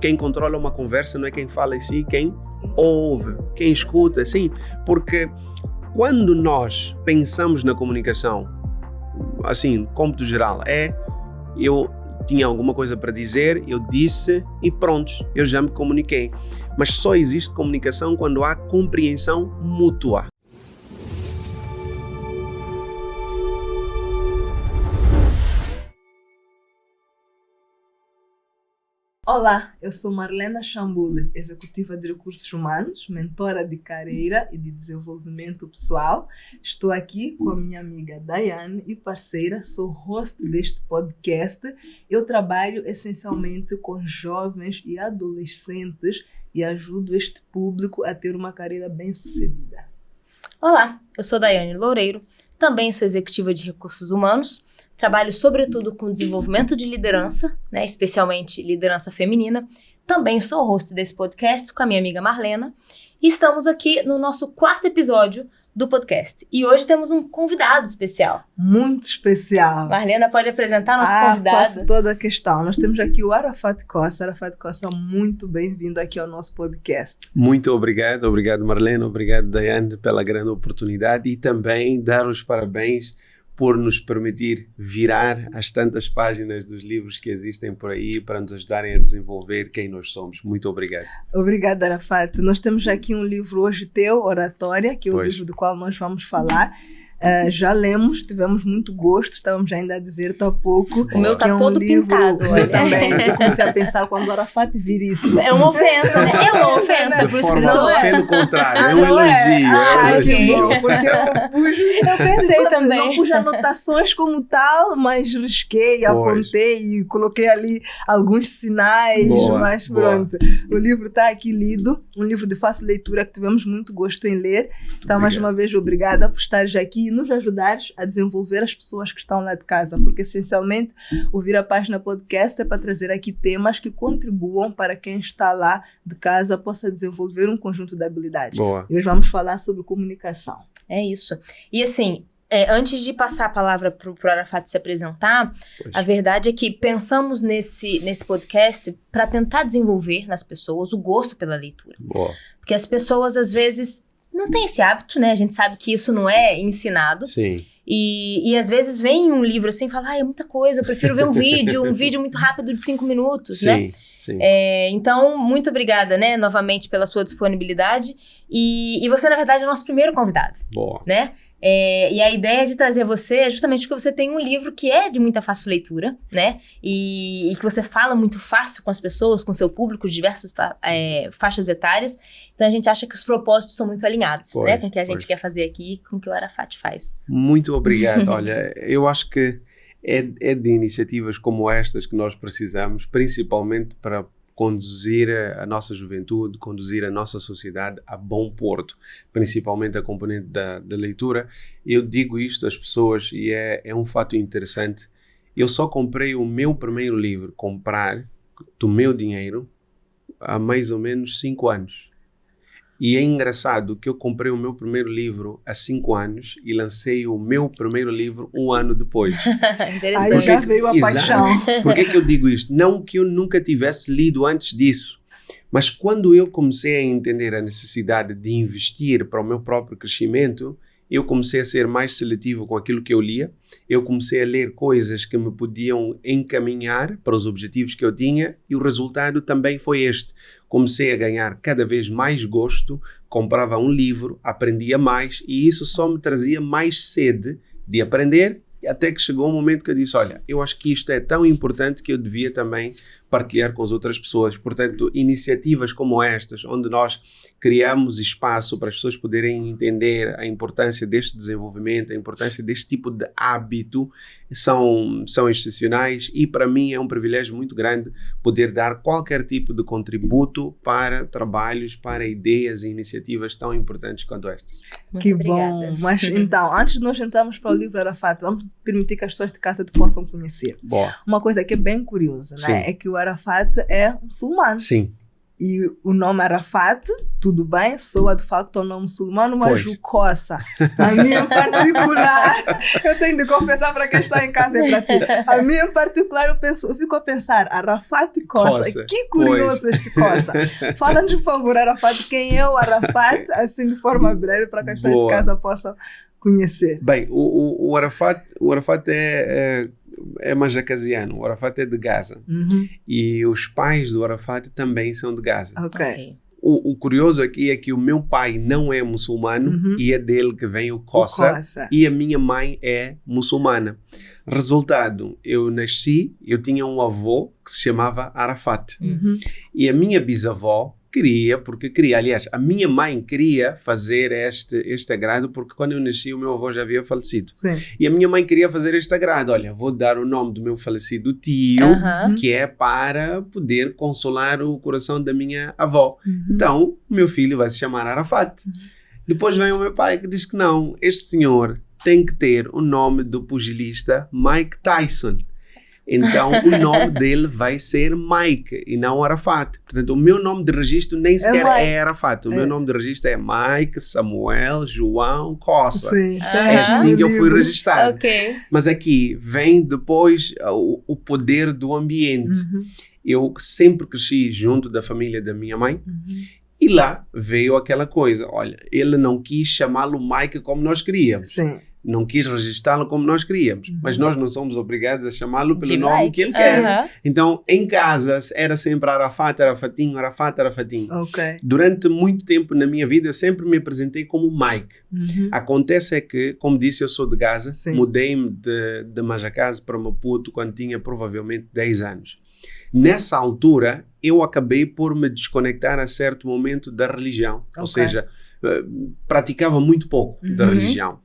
quem controla uma conversa não é quem fala em si, quem ouve, quem escuta, assim, porque quando nós pensamos na comunicação, assim, cômputo geral, eu tinha alguma coisa para dizer, eu disse e pronto, eu já me comuniquei. Mas só existe comunicação quando há compreensão mútua. Olá, eu sou Marlena Chambule, executiva de recursos humanos, mentora de carreira e de desenvolvimento pessoal. Estou aqui com a minha amiga Daiane e parceira, sou host deste podcast. Eu trabalho essencialmente com jovens e adolescentes e ajudo este público a ter uma carreira bem-sucedida. Olá, eu sou Daiane Loureiro, também sou executiva de recursos humanos. Trabalho sobretudo com desenvolvimento de liderança, né, especialmente liderança feminina. Também sou host desse podcast com a minha amiga Marlena. E estamos aqui no nosso 4º episódio do podcast. E hoje temos um convidado especial. Muito especial. Marlena, pode apresentar nosso convidado? Faço toda a questão. Nós temos aqui o Arafat Costa. Arafat Costa, muito bem-vindo aqui ao nosso podcast. Muito obrigado Marlena, obrigado Daiane pela grande oportunidade e também dar os parabéns por nos permitir virar as tantas páginas dos livros que existem por aí para nos ajudarem a desenvolver quem nós somos. Muito obrigado. Obrigada, Arafat. Nós temos aqui um livro hoje teu, Oratória, que é o livro do qual nós vamos falar. Já lemos, tivemos muito gosto, estávamos ainda a dizer há pouco. O meu está todo pintado. Eu também, eu comecei a pensar quando o Arafat vir isso. É uma ofensa, né? É uma ofensa, por isso que não é. Pelo contrário, é um elogio. Que bom, porque eu pensei também. Não pus anotações como tal, mas risquei, apontei e coloquei ali alguns sinais, mas pronto. O livro está aqui lido, um livro de fácil leitura que tivemos muito gosto em ler. Então, mais uma vez, obrigada por estares aqui nos ajudares a desenvolver as pessoas que estão lá de casa, porque essencialmente ouvir a página podcast é para trazer aqui temas que contribuam para quem está lá de casa possa desenvolver um conjunto de habilidades. E hoje vamos falar sobre comunicação. É isso. E assim, antes de passar a palavra para o Arafat se apresentar, a verdade é que pensamos nesse podcast para tentar desenvolver nas pessoas o gosto pela leitura. Porque as pessoas às vezes não tem esse hábito, né? A gente sabe que isso não é ensinado. Sim. E às vezes vem um livro assim e fala, é muita coisa, eu prefiro ver um vídeo muito rápido de 5 minutos, né? Sim. Então, muito obrigada, né, novamente pela sua disponibilidade. E você, na verdade, é o nosso primeiro convidado. Né? E a ideia de trazer você é justamente porque você tem um livro que é de muita fácil leitura, né? E que você fala muito fácil com as pessoas, com o seu público, de diversas faixas etárias. Então a gente acha que os propósitos são muito alinhados, né? Com o que a gente quer fazer aqui, com o que o Arafat faz. Muito obrigado. Olha, eu acho que é de iniciativas como estas que nós precisamos, principalmente para conduzir a nossa juventude, conduzir a nossa sociedade a bom porto, principalmente a componente da leitura. Eu digo isto às pessoas e é um fato interessante. Eu só comprei o meu primeiro livro, comprar do meu dinheiro, há mais ou menos 5 anos. E é engraçado que eu comprei o meu primeiro livro há 5 anos e lancei o meu primeiro livro 1 ano depois. Interessante. Aí já veio a paixão. Por que eu digo isto? Não que eu nunca tivesse lido antes disso, mas quando eu comecei a entender a necessidade de investir para o meu próprio crescimento, eu comecei a ser mais seletivo com aquilo que eu lia, eu comecei a ler coisas que me podiam encaminhar para os objetivos que eu tinha e o resultado também foi este. Comecei a ganhar cada vez mais gosto, comprava um livro, aprendia mais e isso só me trazia mais sede de aprender, até que chegou um momento que eu disse, olha, eu acho que isto é tão importante que eu devia também partilhar com as outras pessoas. Portanto, iniciativas como estas, onde nós criamos espaço para as pessoas poderem entender a importância deste desenvolvimento, a importância deste tipo de hábito, são excepcionais e para mim é um privilégio muito grande poder dar qualquer tipo de contributo para trabalhos, para ideias e iniciativas tão importantes quanto estas. Muito Que obrigada. bom. Mas então, antes de nós entrarmos para o livro Arafat, vamos permitir que as pessoas de casa te possam conhecer. Uma coisa que é bem curiosa, né? É que o Arafat é muçulmano. Sim. E o nome Arafat, tudo bem, soa de facto ao nome muçulmano, mas o Kossa, a minha em particular, eu tenho de confessar para quem está em casa e para ti, a minha em particular eu fico a pensar, Arafat e Kossa, que curioso este Kossa. Fala-nos, por favor, Arafat, quem é o Arafat, assim de forma breve, para que as pessoas de casa possam conhecer. Bem, o Arafat é majacasiano, o Arafat é de Gaza. E os pais do Arafat também são de Gaza. Ok. O curioso aqui é que o meu pai não é muçulmano e é dele que vem o Kossa, e a minha mãe é muçulmana. Resultado, eu tinha um avô que se chamava Arafat. E a minha bisavó aliás, a minha mãe queria fazer este agrado, porque quando eu nasci o meu avô já havia falecido. Sim. E a minha mãe queria fazer este agrado. Olha, vou dar o nome do meu falecido tio, que é para poder consolar o coração da minha avó. Então, o meu filho vai se chamar Arafat. Depois vem o meu pai que diz que não, este senhor tem que ter o nome do pugilista Mike Tyson. Então, o nome dele vai ser Mike e não Arafat. Portanto, o meu nome de registro nem sequer é Arafat. O meu nome de registro é Mike Samuel João Kossa. É assim que eu fui registrado. Mas aqui vem depois o poder do ambiente. Eu sempre cresci junto da família da minha mãe. E lá veio aquela coisa. Olha, ele não quis chamá-lo Mike como nós queríamos. Não quis registrá-lo como nós queríamos. Mas nós não somos obrigados a chamá-lo pelo nome que ele quer. Então, em casa, era sempre Arafat, Arafatinho, Arafat, Arafatinho. Durante muito tempo na minha vida, sempre me apresentei como Mike. Acontece é que, como disse, eu sou de Gaza. Mudei-me de Majacase para Maputo quando tinha provavelmente 10 anos. Nessa altura, eu acabei por me desconectar a certo momento da religião. Ou seja, praticava muito pouco da religião.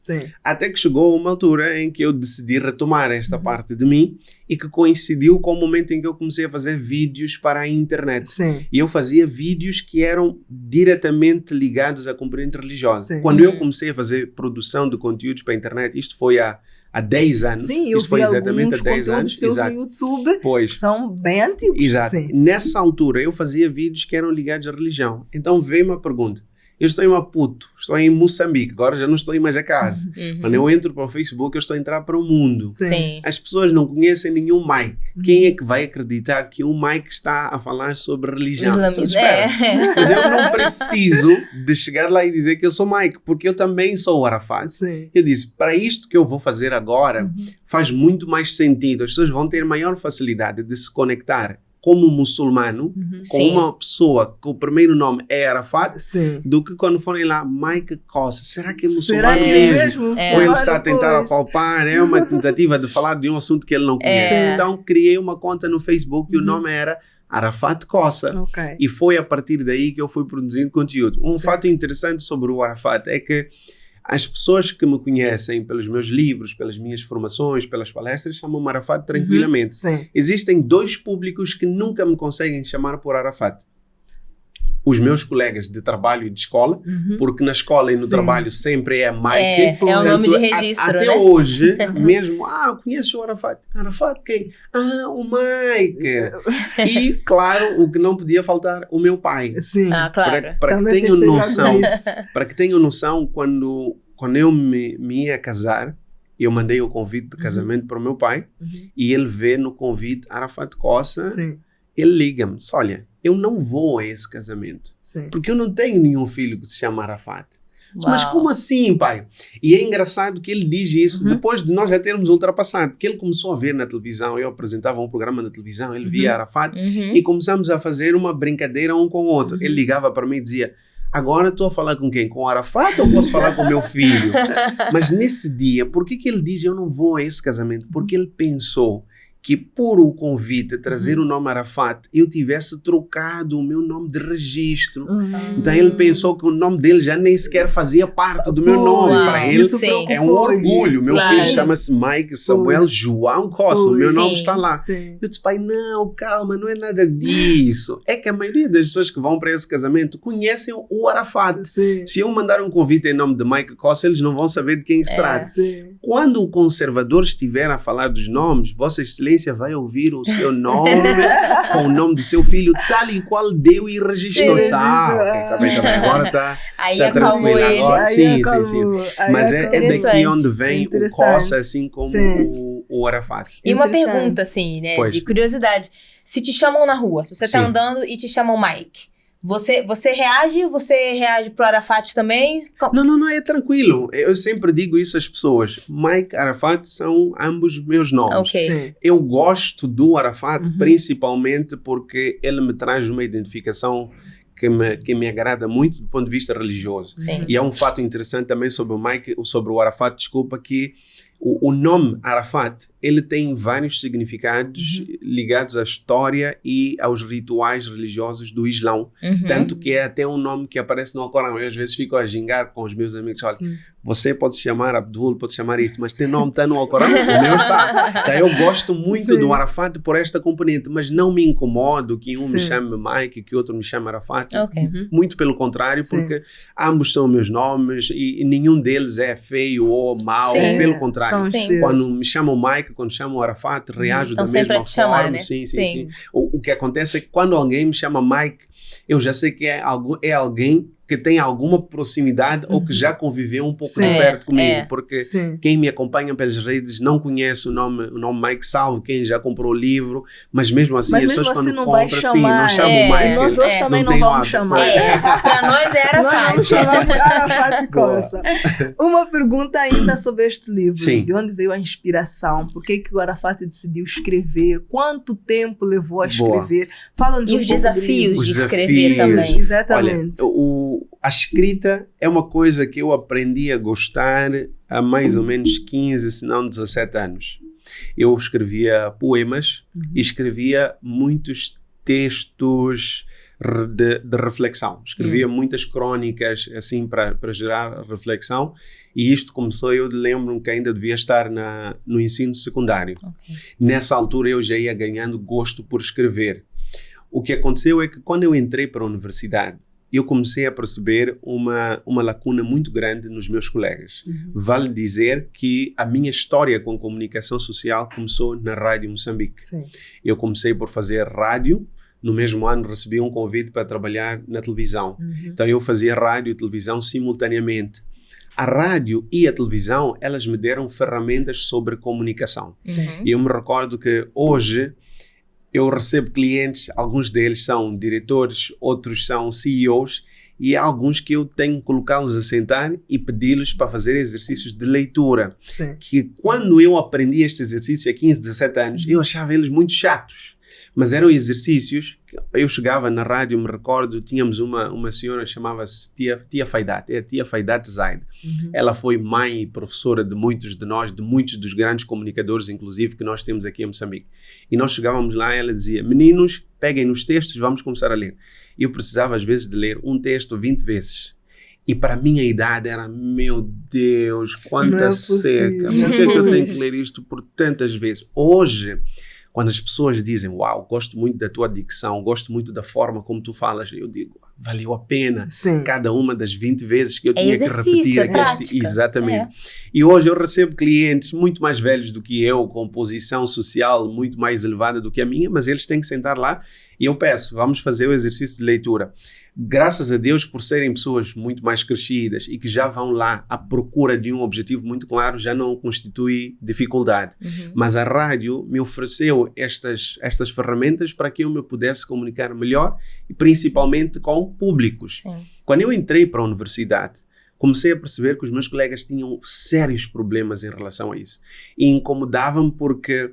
Até que chegou uma altura em que eu decidi retomar esta parte de mim e que coincidiu com o momento em que eu comecei a fazer vídeos para a internet. E eu fazia vídeos que eram diretamente ligados à componente religiosa. Quando eu comecei a fazer produção de conteúdos para a internet, isto foi há 10 anos. Isto foi exatamente há 10 anos. No YouTube são bem antigos. Nessa altura eu fazia vídeos que eram ligados à religião. Então veio uma pergunta. Eu estou em Maputo, estou em Moçambique, agora já não estou em Majacase. Quando eu entro para o Facebook, eu estou a entrar para o mundo. As pessoas não conhecem nenhum Mike. Quem é que vai acreditar que um Mike está a falar sobre religião? Mas eu não preciso de chegar lá e dizer que eu sou Mike, porque eu também sou o Arafat. Eu disse, para isto que eu vou fazer agora, faz muito mais sentido. As pessoas vão ter maior facilidade de se conectar como muçulmano, com uma pessoa que o primeiro nome é Arafat, do que quando forem lá, Mike Kossa. Será que é muçulmano mesmo? Ou ele está a tentar apalpar? É uma tentativa de falar de um assunto que ele não conhece. Então, criei uma conta no Facebook e o nome era Arafat Kossa. E foi a partir daí que eu fui produzindo conteúdo. Um fato interessante sobre o Arafat é que as pessoas que me conhecem pelos meus livros, pelas minhas formações, pelas palestras, chamam-me Arafat tranquilamente. Existem 2 públicos que nunca me conseguem chamar por Arafat. Os meus colegas de trabalho e de escola, porque na escola e no trabalho sempre é Mike. É o nome de registro, até hoje, mesmo, conheces o Arafat? Arafat quem? O Mike. E, claro, o que não podia faltar, o meu pai. Claro. Para que tenham noção, quando eu me ia casar, eu mandei o convite de casamento para o meu pai, e ele vê no convite Arafat Kossa, ele liga-me, diz, olha, eu não vou a esse casamento, porque eu não tenho nenhum filho que se chama Arafat. Mas como assim, pai? E é engraçado que ele diz isso depois de nós já termos ultrapassado, porque ele começou a ver na televisão, eu apresentava um programa na televisão, ele via Arafat, e começamos a fazer uma brincadeira um com o outro. Ele ligava para mim e dizia, agora estou a falar com quem? Com o Arafat ou posso falar com o meu filho? Mas nesse dia, por que ele diz eu não vou a esse casamento? Porque ele pensou que por o convite a trazer o nome Arafat, eu tivesse trocado o meu nome de registro. Então ele pensou que o nome dele já nem sequer fazia parte do meu nome. Para ele é um orgulho. Meu filho chama-se Mike Samuel João Kossa. O meu nome está lá. Eu disse, pai, não, calma, não é nada disso. É que a maioria das pessoas que vão para esse casamento conhecem o Arafat. Se eu mandar um convite em nome de Mike Kossa, eles não vão saber de quem se trata. Quando o conservador estiver a falar dos nomes, vocês se Excelência vai ouvir o seu nome com o nome do seu filho, tal e qual deu e registrou. Ok, tá bem. Agora está tranquilo. Agora, sim. Mas é daqui onde vem o Kossa, assim como o Arafat. E uma pergunta, assim, né, de curiosidade. Se te chamam na rua, se você está andando e te chamam Mike, você reage pro Arafat também? Não, é tranquilo. Eu sempre digo isso às pessoas. Mike, Arafat são ambos meus nomes. Okay. Eu gosto do Arafat principalmente porque ele me traz uma identificação que me agrada muito do ponto de vista religioso. Sim. E é um fato interessante também sobre o Arafat, que o nome Arafat, ele tem vários significados ligados à história e aos rituais religiosos do Islão. Tanto que é até um nome que aparece no Alcorão. Eu às vezes fico a gingar com os meus amigos. Olha, você pode se chamar Abdul, pode se chamar isso, mas tem nome, está no Alcorão, o meu está. Então, eu gosto muito do Arafat por esta componente, mas não me incomodo que um me chame Mike e que outro me chame Arafat. Muito pelo contrário, porque ambos são meus nomes e nenhum deles é feio ou mau, pelo contrário. Quando me chamam Mike, quando chamam Arafat, reajo da mesma forma. Chamar, né? Sim. O que acontece é que quando alguém me chama Mike, eu já sei que é alguém que tem alguma proximidade ou que já conviveu um pouco de perto comigo, porque quem me acompanha pelas redes não conhece o nome Mike, salvo quem já comprou o livro, mas mesmo assim as pessoas quando compram, não chamam Mike. Nós outros também não vamos chamar. Para nós é Arafat. Nós vamos chamar Arafat Kossa. Uma pergunta ainda sobre este livro. De onde veio a inspiração? Por que o Arafat decidiu escrever? Quanto tempo levou a escrever? Fala-nos os desafios de escrever também. Exatamente. Olha, a escrita é uma coisa que eu aprendi a gostar há mais ou menos 15, se não 17 anos. Eu escrevia poemas e escrevia muitos textos de reflexão. Escrevia muitas crônicas assim para gerar reflexão, e isto começou, eu lembro que ainda devia estar no ensino secundário. Nessa altura eu já ia ganhando gosto por escrever. O que aconteceu é que quando eu entrei para a universidade, eu comecei a perceber uma lacuna muito grande nos meus colegas. Vale dizer que a minha história com comunicação social começou na Rádio Moçambique. Eu comecei por fazer rádio. No mesmo ano recebi um convite para trabalhar na televisão. Então eu fazia rádio e televisão simultaneamente. A rádio e a televisão, elas me deram ferramentas sobre comunicação. E eu me recordo que hoje eu recebo clientes, alguns deles são diretores, outros são CEOs, e há alguns que eu tenho que colocá-los a sentar e pedi-los para fazer exercícios de leitura. Que quando eu aprendi estes exercícios há 15, 17 anos, eu achava eles muito chatos. Mas eram exercícios que eu chegava na rádio, me recordo, tínhamos uma senhora, chamava-se Tia Faidat, é a Tia Faidat Zaid. Ela foi mãe e professora de muitos de nós, de muitos dos grandes comunicadores, inclusive, que nós temos aqui em Moçambique. E nós chegávamos lá e ela dizia, meninos, peguem nos textos, vamos começar a ler. E eu precisava, às vezes, de ler um texto 20 vezes. E para a minha idade era, meu Deus, quanta seca. Por que eu tenho que ler isto por tantas vezes? Hoje, quando as pessoas dizem, uau, gosto muito da tua dicção, gosto muito da forma como tu falas, eu digo, valeu a pena cada uma das 20 vezes que eu tinha que repetir aquele. Exatamente. E hoje eu recebo clientes muito mais velhos do que eu, com posição social muito mais elevada do que a minha, mas eles têm que sentar lá e eu peço, vamos fazer o exercício de leitura. Graças a Deus por serem pessoas muito mais crescidas e que já vão lá à procura de um objetivo muito claro, já não constitui dificuldade. Mas a rádio me ofereceu estas ferramentas para que eu me pudesse comunicar melhor e principalmente com públicos. Quando eu entrei para a universidade, comecei a perceber que os meus colegas tinham sérios problemas em relação a isso. E incomodavam-me porque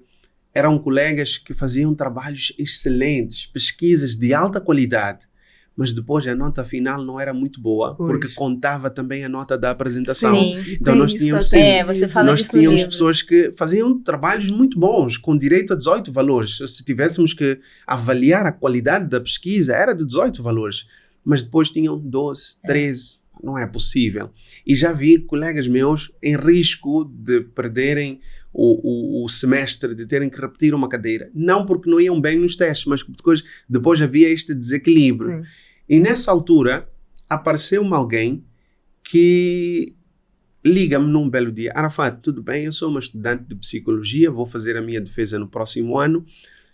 eram colegas que faziam trabalhos excelentes, pesquisas de alta qualidade, mas depois a nota final não era muito boa, porque contava também a nota da apresentação. Então nós tínhamos, pessoas que faziam trabalhos muito bons, com direito a 18 valores. Se tivéssemos que avaliar a qualidade da pesquisa, era de 18 valores, mas depois tinham 12, 13, não é possível. E já vi colegas meus em risco de perderem o semestre, de terem que repetir uma cadeira. Não porque não iam bem nos testes, mas porque depois havia este desequilíbrio. E nessa altura apareceu-me alguém que liga-me num belo dia. Arafat, tudo bem? Eu sou uma estudante de psicologia, vou fazer a minha defesa no próximo ano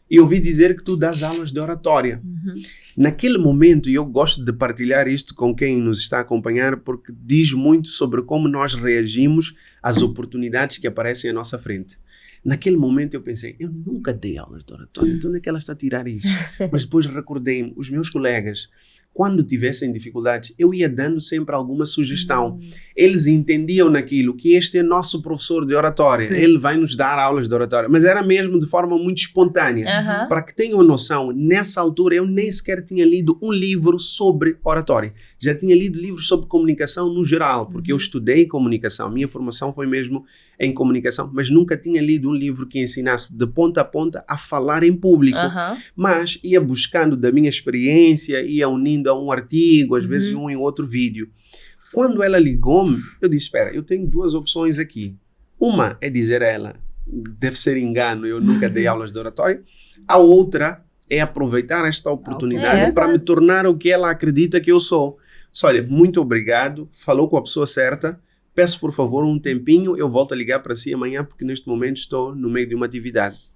e ouvi dizer que tu dás aulas de oratória. Naquele momento, e eu gosto de partilhar isto com quem nos está a acompanhar, porque diz muito sobre como nós reagimos às oportunidades que aparecem à nossa frente. Naquele momento eu pensei, eu nunca dei aulas de oratória, de onde é que ela está a tirar isso? Mas depois recordei-me, os meus colegas, quando tivessem dificuldades, eu ia dando sempre alguma sugestão. Eles entendiam naquilo que este é nosso professor de oratória. Sim. Ele vai nos dar aulas de oratória. Mas era mesmo de forma muito espontânea. Para que tenham noção, nessa altura eu nem sequer tinha lido um livro sobre oratória. Já tinha lido livros sobre comunicação no geral, porque eu estudei comunicação. Minha formação foi mesmo em comunicação, mas nunca tinha lido um livro que ensinasse de ponta a ponta a falar em público. Mas ia buscando da minha experiência, ia unindo a um artigo, às vezes um em outro vídeo. Quando ela ligou-me, eu disse, espera, eu tenho duas opções aqui. Uma é dizer a ela, deve ser engano, eu nunca dei aulas de oratória. A outra é aproveitar esta oportunidade para me tornar o que ela acredita que eu sou. Disse, olha, muito obrigado, falou com a pessoa certa, peço por favor um tempinho, eu volto a ligar para si amanhã, porque neste momento estou no meio de uma atividade.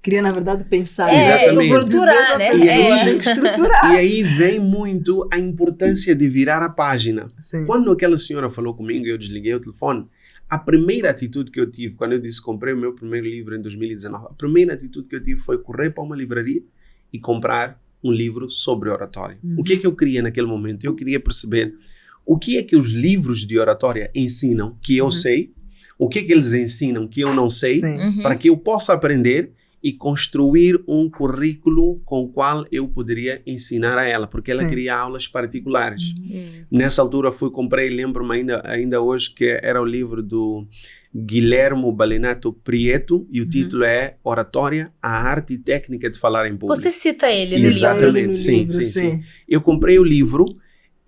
Queria, na verdade, pensar. Exatamente. Estruturar, né? Tem que estruturar. E aí vem muito a importância de virar a página. Sim. Quando aquela senhora falou comigo e eu desliguei o telefone, a primeira atitude que eu tive, quando eu disse que comprei o meu primeiro livro em 2019, a primeira atitude que eu tive foi correr para uma livraria e comprar um livro sobre oratória. O que é que eu queria naquele momento? Eu queria perceber o que é que os livros de oratória ensinam que eu sei, o que é que eles ensinam que eu não sei, para que eu possa aprender e construir um currículo com o qual eu poderia ensinar a ela, porque ela queria aulas particulares. Nessa altura comprei, lembro-me ainda hoje, que era o livro do Guilhermo Balenato Prieto, e o título é Oratória, a Arte e Técnica de Falar em Público. Você cita ele no livro? Exatamente, sim. Eu comprei o livro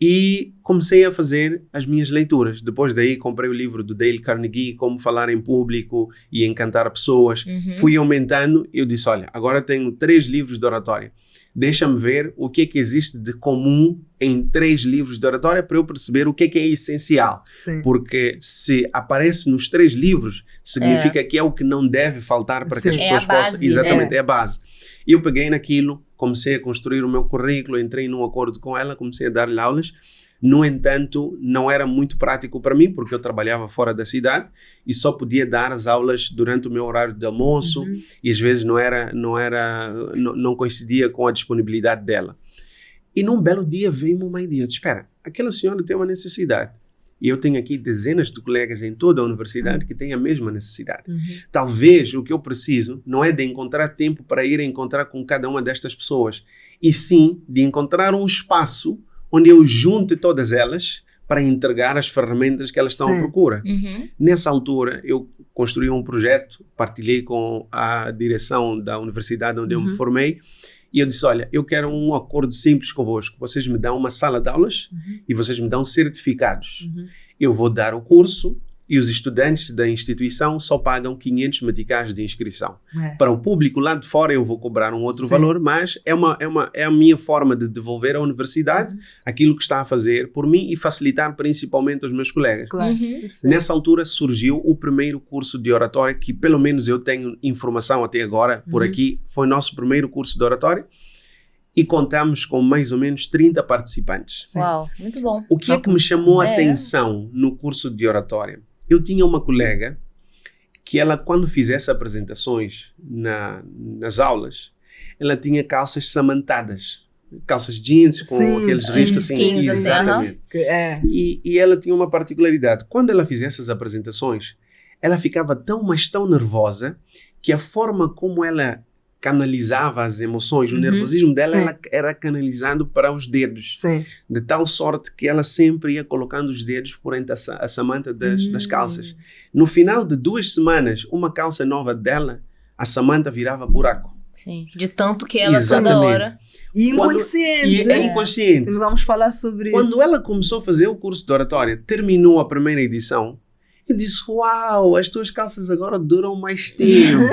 e comecei a fazer as minhas leituras. Depois daí comprei o livro do Dale Carnegie, Como Falar em Público e Encantar Pessoas. Fui aumentando e eu disse, olha, agora tenho 3 livros de oratória. Deixa-me ver o que é que existe de comum em 3 livros de oratória para eu perceber o que é essencial. Porque se aparece nos 3 livros, significa que é o que não deve faltar para que as pessoas possam... Exatamente, é a base. E eu peguei naquilo, comecei a construir o meu currículo, entrei num acordo com ela, comecei a dar-lhe aulas. No entanto, não era muito prático para mim, porque eu trabalhava fora da cidade e só podia dar as aulas durante o meu horário de almoço e às vezes não coincidia com a disponibilidade dela. E num belo dia veio-me uma ideia, espera, aquela senhora tem uma necessidade. E eu tenho aqui dezenas de colegas em toda a universidade que têm a mesma necessidade. Talvez o que eu preciso não é de encontrar tempo para ir encontrar com cada uma destas pessoas, e sim de encontrar um espaço onde eu junte todas elas para entregar as ferramentas que elas estão à procura. Nessa altura, eu construí um projeto, partilhei com a direção da universidade onde eu me formei, e eu disse, olha, eu quero um acordo simples convosco. Vocês me dão uma sala de aulas e vocês me dão certificados. Eu vou dar o curso e os estudantes da instituição só pagam 500 meticais de inscrição. Para o público lá de fora eu vou cobrar um outro valor, mas é a minha forma de devolver à universidade aquilo que está a fazer por mim e facilitar principalmente os meus colegas. Nessa altura surgiu o primeiro curso de oratória, que pelo menos eu tenho informação até agora, por aqui, foi nosso primeiro curso de oratória. E contamos com mais ou menos 30 participantes. Uau, muito bom. O que é que me chamou a atenção no curso de oratória? Eu tinha uma colega que ela, quando fizesse apresentações nas aulas, ela tinha calças samantadas. Calças jeans com aqueles riscos assim. Exatamente. E ela tinha uma particularidade. Quando ela fizesse as apresentações, ela ficava mas tão nervosa que a forma como ela canalizava as emoções, o nervosismo dela era canalizado para os dedos, de tal sorte que ela sempre ia colocando os dedos por entre a samanta das calças. No final de 2 semanas, uma calça nova dela, a samanta virava buraco. Sim, de tanto que ela toda hora... E inconsciente. Inconsciente. Vamos falar sobre isso. Quando ela começou a fazer o curso de oratória, terminou a primeira edição, eu disse, uau, as tuas calças agora duram mais tempo.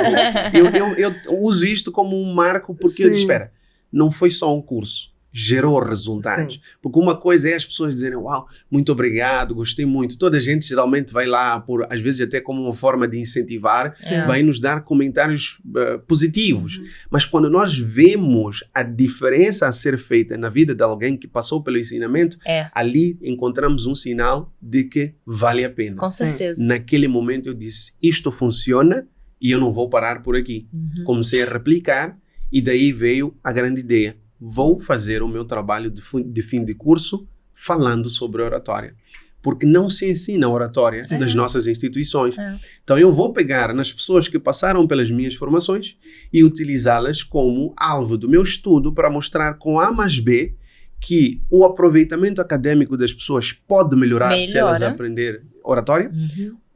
eu uso isto como um marco, porque eu disse, espera, não foi só um curso. gerou resultados. Sim. Porque uma coisa é as pessoas dizerem, uau, muito obrigado, gostei muito. Toda a gente geralmente vai lá, às vezes até como uma forma de incentivar, vai nos dar comentários positivos. Mas quando nós vemos a diferença a ser feita na vida de alguém que passou pelo ensinamento, ali encontramos um sinal de que vale a pena. Com certeza. Naquele momento eu disse, isto funciona e eu não vou parar por aqui. Comecei a replicar e daí veio a grande ideia. Vou fazer o meu trabalho de fim de curso falando sobre oratória. Porque não se ensina oratória nas nossas instituições. Então eu vou pegar nas pessoas que passaram pelas minhas formações e utilizá-las como alvo do meu estudo para mostrar com A mais B que o aproveitamento acadêmico das pessoas pode melhorar se elas aprenderem oratória.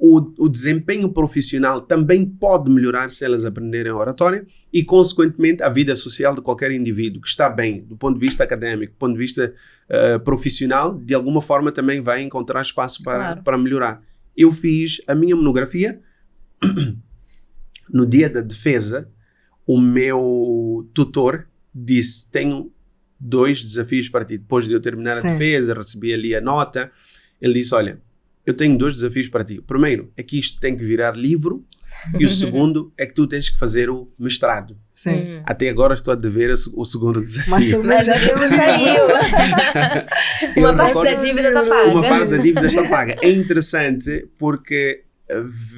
O desempenho profissional também pode melhorar se elas aprenderem oratória e, consequentemente, a vida social de qualquer indivíduo que está bem do ponto de vista académico, do ponto de vista profissional, de alguma forma também vai encontrar espaço para melhorar. Eu fiz a minha monografia no dia da defesa. O meu tutor disse, tenho 2 desafios para ti. Depois de eu terminar a defesa, recebi ali a nota, ele disse, olha, eu tenho 2 desafios para ti. O primeiro é que isto tem que virar livro e o segundo é que tu tens que fazer o mestrado. Até agora estou a dever o segundo desafio. Mas o livro saiu. Uma parte da dívida está paga. Uma parte da dívida está paga. É interessante porque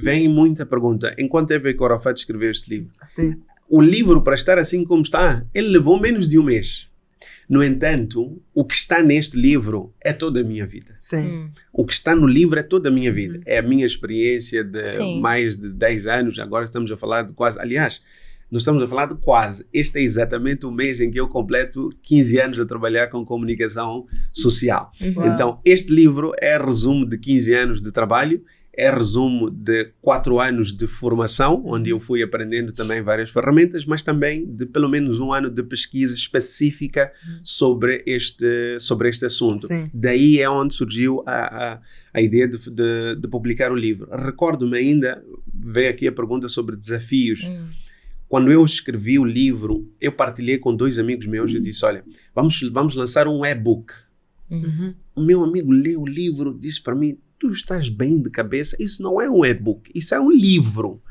vem muita pergunta. Em quanto tempo é que o Arafat escreveu este livro? O livro, para estar assim como está, ele levou menos de um mês. No entanto, o que está neste livro é toda a minha vida. O que está no livro é toda a minha vida. É a minha experiência de mais de 10 anos. Agora estamos a falar de quase... Aliás, nós estamos a falar de quase. Este é exatamente o mês em que eu completo 15 anos a trabalhar com comunicação social. Então, este livro é resumo de 15 anos de trabalho. É resumo de 4 anos de formação, onde eu fui aprendendo também várias ferramentas, mas também de pelo menos 1 ano de pesquisa específica sobre este assunto. Daí é onde surgiu a ideia de publicar o livro. Recordo-me ainda, veio aqui a pergunta sobre desafios. Quando eu escrevi o livro, eu partilhei com 2 amigos meus, eu disse, olha, vamos lançar um e-book. O meu amigo leu o livro, disse para mim, tu estás bem de cabeça, isso não é um e-book, isso é um livro.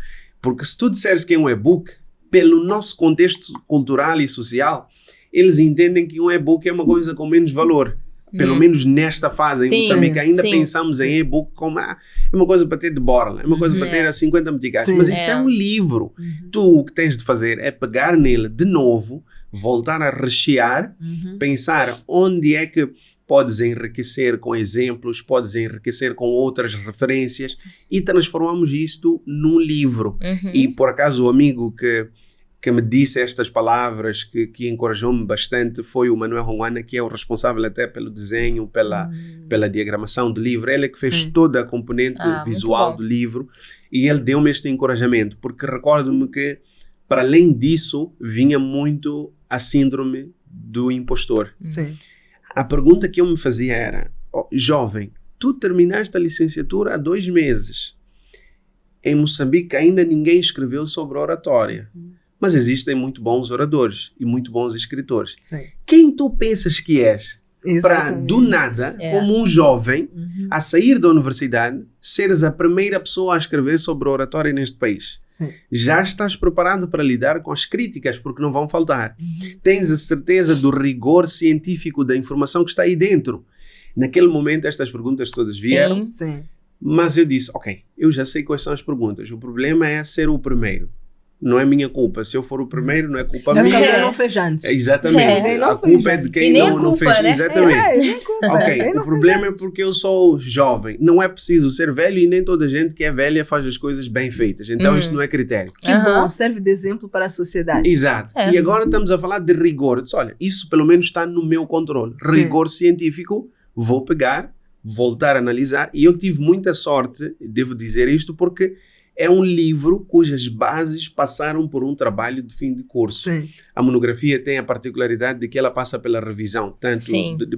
Porque se tu disseres que é um e-book, pelo nosso contexto cultural e social, eles entendem que um e-book é uma coisa com menos valor. Pelo menos nesta fase, em Moçambique, ainda pensamos em e-book como é uma coisa para ter de borla, é uma coisa para ter a 50 meticais. Mas isso é um livro. Tu o que tens de fazer é pegar nele de novo, voltar a rechear, pensar onde é que podes enriquecer com exemplos, podes enriquecer com outras referências e transformamos isto num livro. E por acaso o amigo que me disse estas palavras, que encorajou-me bastante, foi o Manuel Ronguana, que é o responsável até pelo desenho, pela diagramação do livro. Ele é que fez toda a componente visual do livro e ele deu-me este encorajamento, porque recordo-me que, para além disso, vinha muito a síndrome do impostor. A pergunta que eu me fazia era, jovem, tu terminaste a licenciatura há 2 meses. Em Moçambique ainda ninguém escreveu sobre oratória. Mas existem muito bons oradores e muito bons escritores. Quem tu pensas que és para, do nada, como um jovem, a sair da universidade, seres a primeira pessoa a escrever sobre oratória neste país? Já estás preparado para lidar com as críticas, porque não vão faltar. Tens a certeza do rigor científico da informação que está aí dentro. Naquele momento, estas perguntas todas vieram. Mas eu disse, ok, eu já sei quais são as perguntas. O problema é ser o primeiro. Não é minha culpa. Se eu for o primeiro, não é culpa minha. Quem não fez antes. Exatamente. A culpa é de quem não fez. Né? Exatamente. O problema é porque eu sou jovem. Não é preciso ser velho e nem toda gente que é velha faz as coisas bem feitas. Então isto não é critério. Que bom, serve de exemplo para a sociedade. Exato. E agora estamos a falar de rigor. Olha, isso pelo menos está no meu controle. Rigor científico, vou pegar, voltar a analisar. E eu tive muita sorte, devo dizer isto, porque é um livro cujas bases passaram por um trabalho de fim de curso. Sim. A monografia tem a particularidade de que ela passa pela revisão, tanto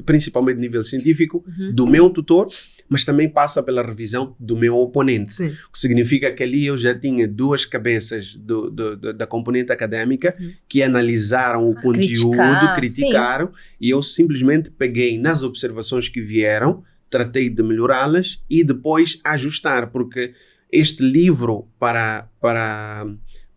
principalmente a nível científico, do meu tutor, mas também passa pela revisão do meu oponente. Sim. O que significa que ali eu já tinha duas cabeças da componente académica que analisaram o conteúdo, criticaram, e eu simplesmente peguei nas observações que vieram, tratei de melhorá-las e depois ajustar, porque este livro para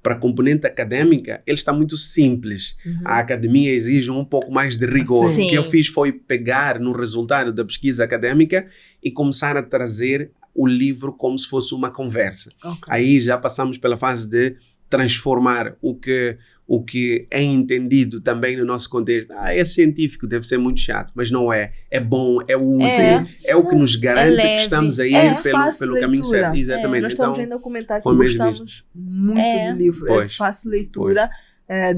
a componente académica, ele está muito simples. A academia exige um pouco mais de rigor. Sim. O que eu fiz foi pegar no resultado da pesquisa académica e começar a trazer o livro como se fosse uma conversa. Okay. Aí já passamos pela fase de transformar o que é entendido também no nosso contexto. É científico, deve ser muito chato, mas não é. É bom, é útil, é o que nos garante que estamos a ir pelo caminho certo. Exatamente. Nós estamos ainda a comentar que gostamos muito do livro. Pois. É de fácil leitura.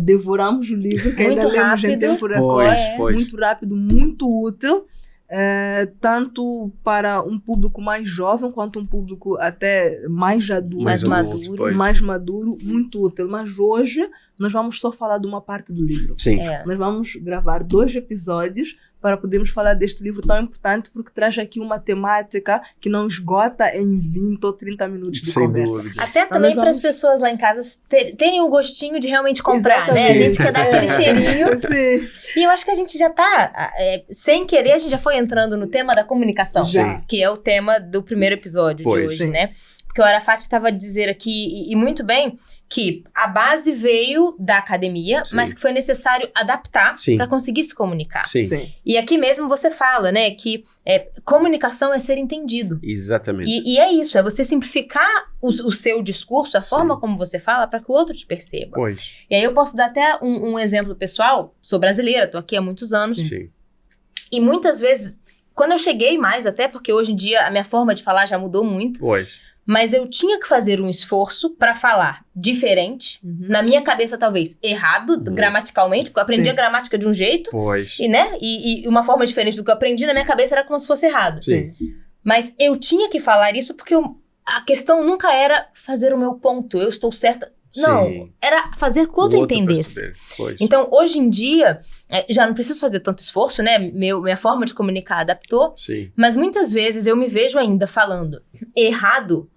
Devoramos o livro, que ainda lemos em tempo recorde. Muito rápido, muito útil. Tanto para um público mais jovem quanto um público até mais adulto, mais maduro, muito útil. Mas hoje nós vamos só falar de uma parte do livro. Sim. Nós vamos gravar 2 episódios para podermos falar deste livro tão importante, porque traz aqui uma temática que não esgota em 20 ou 30 minutos de conversa. Dúvida. Até também para as pessoas lá em casa terem o gostinho de realmente comprar, né? A gente quer dar aquele cheirinho. Sim. E eu acho que a gente já tá, sem querer, a gente já foi entrando no tema da comunicação, que é o tema do primeiro episódio de hoje, né? Porque o Arafat estava a dizer aqui, e muito bem, que a base veio da academia, mas que foi necessário adaptar para conseguir se comunicar. Sim. E aqui mesmo você fala, né, que comunicação é ser entendido. Exatamente. E é isso, é você simplificar o seu discurso, a forma como você fala, para que o outro te perceba. Pois. E aí eu posso dar até um exemplo pessoal. Sou brasileira, estou aqui há muitos anos. Sim. E muitas vezes, quando eu cheguei mais, até porque hoje em dia a minha forma de falar já mudou muito. Pois. Mas eu tinha que fazer um esforço para falar diferente, na minha cabeça talvez errado, gramaticalmente, porque eu aprendi a gramática de um jeito, e uma forma diferente do que eu aprendi, na minha cabeça era como se fosse errado. Sim. Mas eu tinha que falar isso porque a questão nunca era fazer o meu ponto, eu estou certa. Não, era fazer com que o outro entendesse. Então, hoje em dia, já não preciso fazer tanto esforço, né? Minha forma de comunicar adaptou. Sim. Mas muitas vezes eu me vejo ainda falando errado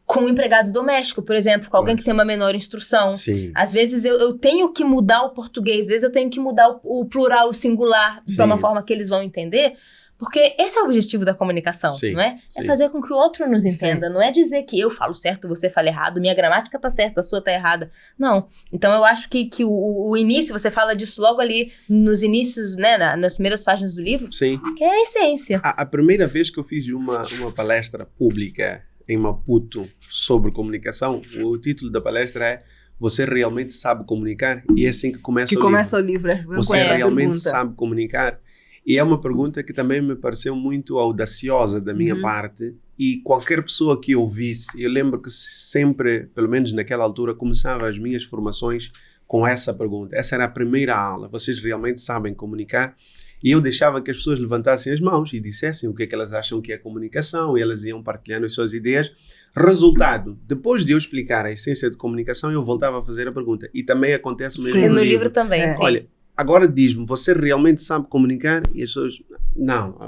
com um empregado doméstico, por exemplo, com alguém que tem uma menor instrução. Sim. Às vezes eu tenho que mudar o português, às vezes eu tenho que mudar o plural, o singular, para uma forma que eles vão entender. Porque esse é o objetivo da comunicação, não é? É fazer com que o outro nos entenda. Não é dizer que eu falo certo, você fala errado, minha gramática tá certa, a sua tá errada. Não. Então eu acho que o início, você fala disso logo ali nos inícios, né, nas primeiras páginas do livro. Sim. Que é a essência. A primeira vez que eu fiz uma palestra pública em Maputo sobre comunicação, o título da palestra é "Você realmente sabe comunicar?" E é assim que começa o livro. Você realmente sabe comunicar? E é uma pergunta que também me pareceu muito audaciosa da minha parte, e qualquer pessoa que ouvisse, eu lembro que sempre, pelo menos naquela altura, começava as minhas formações com essa pergunta. Essa era a primeira aula: vocês realmente sabem comunicar? E eu deixava que as pessoas levantassem as mãos e dissessem o que é que elas acham que é comunicação, e elas iam partilhando as suas ideias. Resultado, depois de eu explicar a essência de comunicação, eu voltava a fazer a pergunta. E também acontece o mesmo no livro também, sim. Olha, agora diz-me, você realmente sabe comunicar? E as pessoas, não,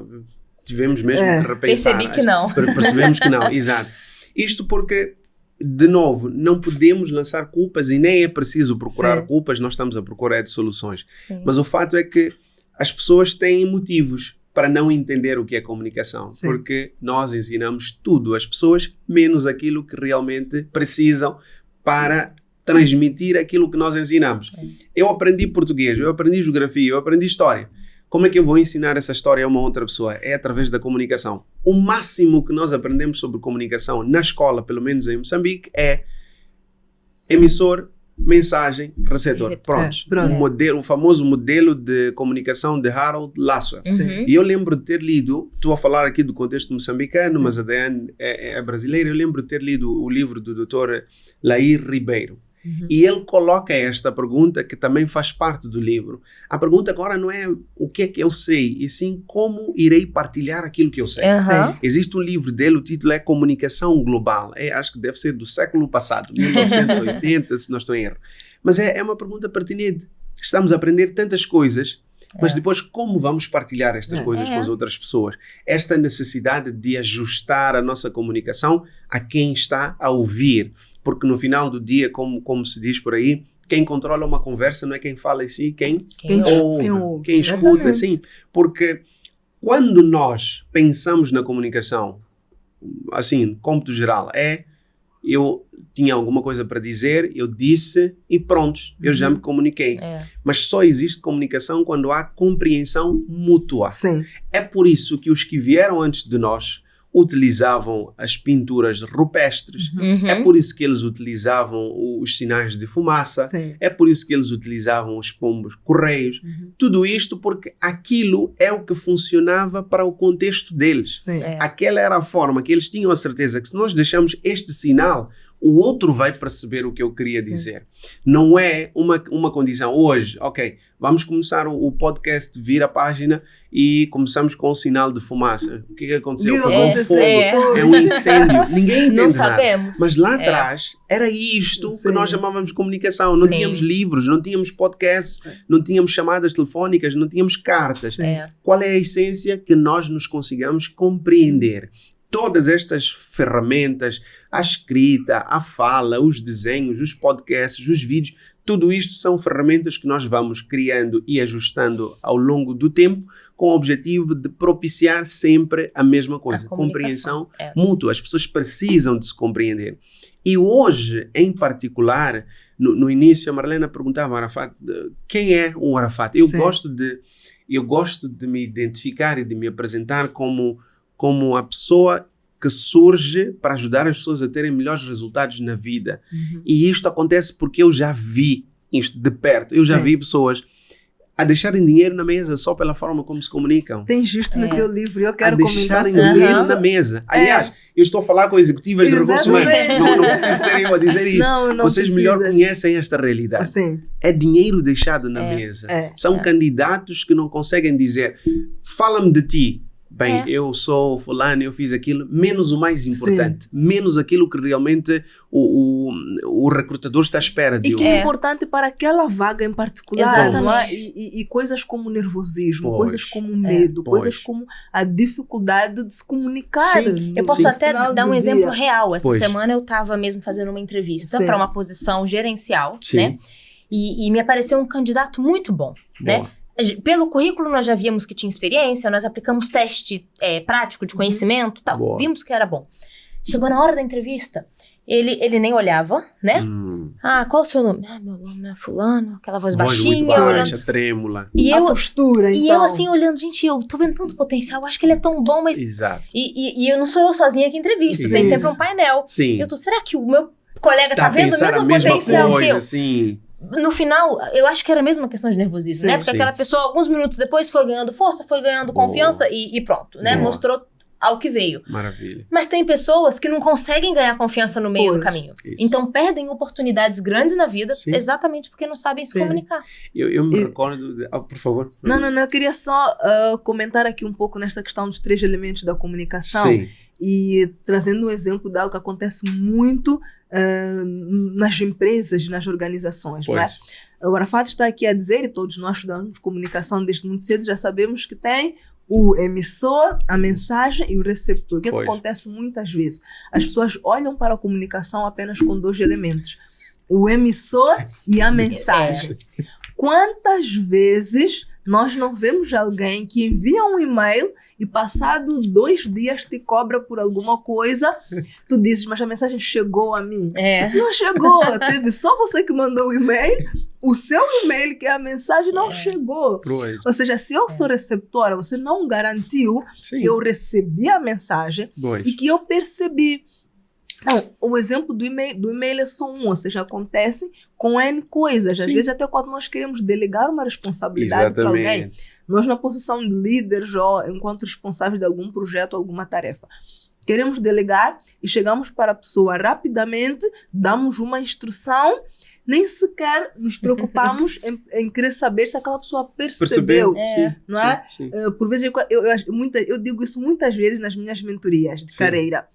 tivemos mesmo de repensar. Percebemos que não, exato. Isto porque, de novo, não podemos lançar culpas e nem é preciso procurar culpas, nós estamos a procurar de soluções. Sim. Mas o fato é que as pessoas têm motivos para não entender o que é comunicação, porque nós ensinamos tudo às pessoas, menos aquilo que realmente precisam para transmitir aquilo que nós ensinamos. Eu aprendi português, eu aprendi geografia, eu aprendi história. Como é que eu vou ensinar essa história a uma outra pessoa? É através da comunicação. O máximo que nós aprendemos sobre comunicação na escola, pelo menos em Moçambique, é emissor, mensagem, receptor. Pronto. O famoso modelo de comunicação de Harold Laswell. E eu lembro de ter lido, estou a falar aqui do contexto moçambicano, mas a Diane é brasileira, eu lembro de ter lido o livro do Dr. Lair Ribeiro. E ele coloca esta pergunta que também faz parte do livro. A pergunta agora não é o que é que eu sei, e sim como irei partilhar aquilo que eu sei. Existe um livro dele, o título é Comunicação Global. Acho que deve ser do século passado, 1980, se não estou em erro. Mas é uma pergunta pertinente. Estamos a aprender tantas coisas, mas depois como vamos partilhar estas coisas com as outras pessoas? Esta necessidade de ajustar a nossa comunicação a quem está a ouvir. Porque no final do dia, como se diz por aí, quem controla uma conversa não é quem fala em si, quem ouve, quem escuta, assim. Porque quando nós pensamos na comunicação, assim, cômputo geral, eu tinha alguma coisa para dizer, eu disse e pronto, eu já me comuniquei. Mas só existe comunicação quando há compreensão mútua. Sim. É por isso que os que vieram antes de nós utilizavam as pinturas rupestres, é por isso que eles utilizavam os sinais de fumaça, é por isso que eles utilizavam os pombos correios, tudo isto porque aquilo é o que funcionava para o contexto deles. Aquela era a forma que eles tinham a certeza que se nós deixamos este sinal, o outro vai perceber o que eu queria dizer. Não é uma condição. Hoje, ok, vamos começar o podcast, vir a página e começamos com o sinal de fumaça. O que aconteceu? Pegou fogo. É um incêndio. Ninguém entende não sabemos. Nada. Mas lá atrás era isto que nós chamávamos de comunicação. Não tínhamos livros, não tínhamos podcasts, não tínhamos chamadas telefónicas, não tínhamos cartas. Qual é a essência? Que nós nos consigamos compreender. Todas estas ferramentas, a escrita, a fala, os desenhos, os podcasts, os vídeos, tudo isto são ferramentas que nós vamos criando e ajustando ao longo do tempo com o objetivo de propiciar sempre a mesma coisa, compreensão mútua. As pessoas precisam de se compreender. E hoje, em particular, no início a Marlena perguntava ao Arafat, quem é o Arafat? Eu gosto de me identificar e de me apresentar como a pessoa que surge para ajudar as pessoas a terem melhores resultados na vida. E isto acontece porque eu já vi isto de perto. Eu já vi pessoas a deixarem dinheiro na mesa só pela forma como se comunicam. Tens justo no teu livro, eu quero comentar sobre isso. A deixarem dinheiro na mesa. Aliás, eu estou a falar com executivas de recursos humanos. Não preciso ser eu a dizer isso. Vocês melhor conhecem esta realidade. É dinheiro deixado na mesa. São candidatos que não conseguem dizer, fala-me de ti. Bem, eu sou fulano, eu fiz aquilo, menos o mais importante, menos aquilo que realmente o recrutador está à espera de e que é importante para aquela vaga em particular, não é? E coisas como nervosismo, coisas como medo, coisas como a dificuldade de se comunicar. Eu posso até dar um exemplo real. Essa semana eu estava mesmo fazendo uma entrevista para uma posição gerencial, né? E me apareceu um candidato muito bom, né? Pelo currículo nós já víamos que tinha experiência, nós aplicamos teste prático de conhecimento, tal, vimos que era bom. Chegou na hora da entrevista, ele nem olhava, né? Qual o seu nome? Meu nome é fulano, aquela voz baixinha. Muito baixa, trêmula. E a postura, então. E eu assim olhando, gente, eu tô vendo tanto potencial, acho que ele é tão bom, mas... Exato. E eu não sou eu sozinha que entrevisto, tem sempre um painel. Será que o meu colega tá vendo o mesmo potencial que eu? Sim. No final, eu acho que era mesmo uma questão de nervosismo, né? Porque aquela pessoa, alguns minutos depois, foi ganhando força, foi ganhando confiança e pronto, né? Mostrou ao que veio. Maravilha. Mas tem pessoas que não conseguem ganhar confiança no meio do caminho. Então perdem oportunidades grandes na vida exatamente porque não sabem se comunicar. Eu me recordo... por favor. Não, eu queria só comentar aqui um pouco nesta questão dos 3 elementos da comunicação. E trazendo um exemplo de algo que acontece muito nas empresas, nas organizações. Não é? O Arafat está aqui a dizer, e todos nós estudamos comunicação desde muito cedo, já sabemos que tem o emissor, a mensagem e o receptor. O que acontece muitas vezes? As pessoas olham para a comunicação apenas com 2 elementos. O emissor e a mensagem. Quantas vezes nós não vemos alguém que envia um e-mail e passado 2 dias te cobra por alguma coisa, tu dizes, mas a mensagem chegou a mim. Não chegou, teve só você que mandou o e-mail, o seu e-mail, que é a mensagem, não chegou. Ou seja, se eu sou receptora, você não garantiu que eu recebi a mensagem e que eu percebi. Não, o exemplo do e-mail é só um, ou seja, acontece com N coisas. Às vezes até quando nós queremos delegar uma responsabilidade para alguém, nós na posição de líderes ou enquanto responsáveis de algum projeto, alguma tarefa, queremos delegar e chegamos para a pessoa rapidamente, damos uma instrução nem sequer nos preocupamos em querer saber se aquela pessoa percebeu. Não é? Sim. Por vezes, eu digo isso muitas vezes nas minhas mentorias de carreira.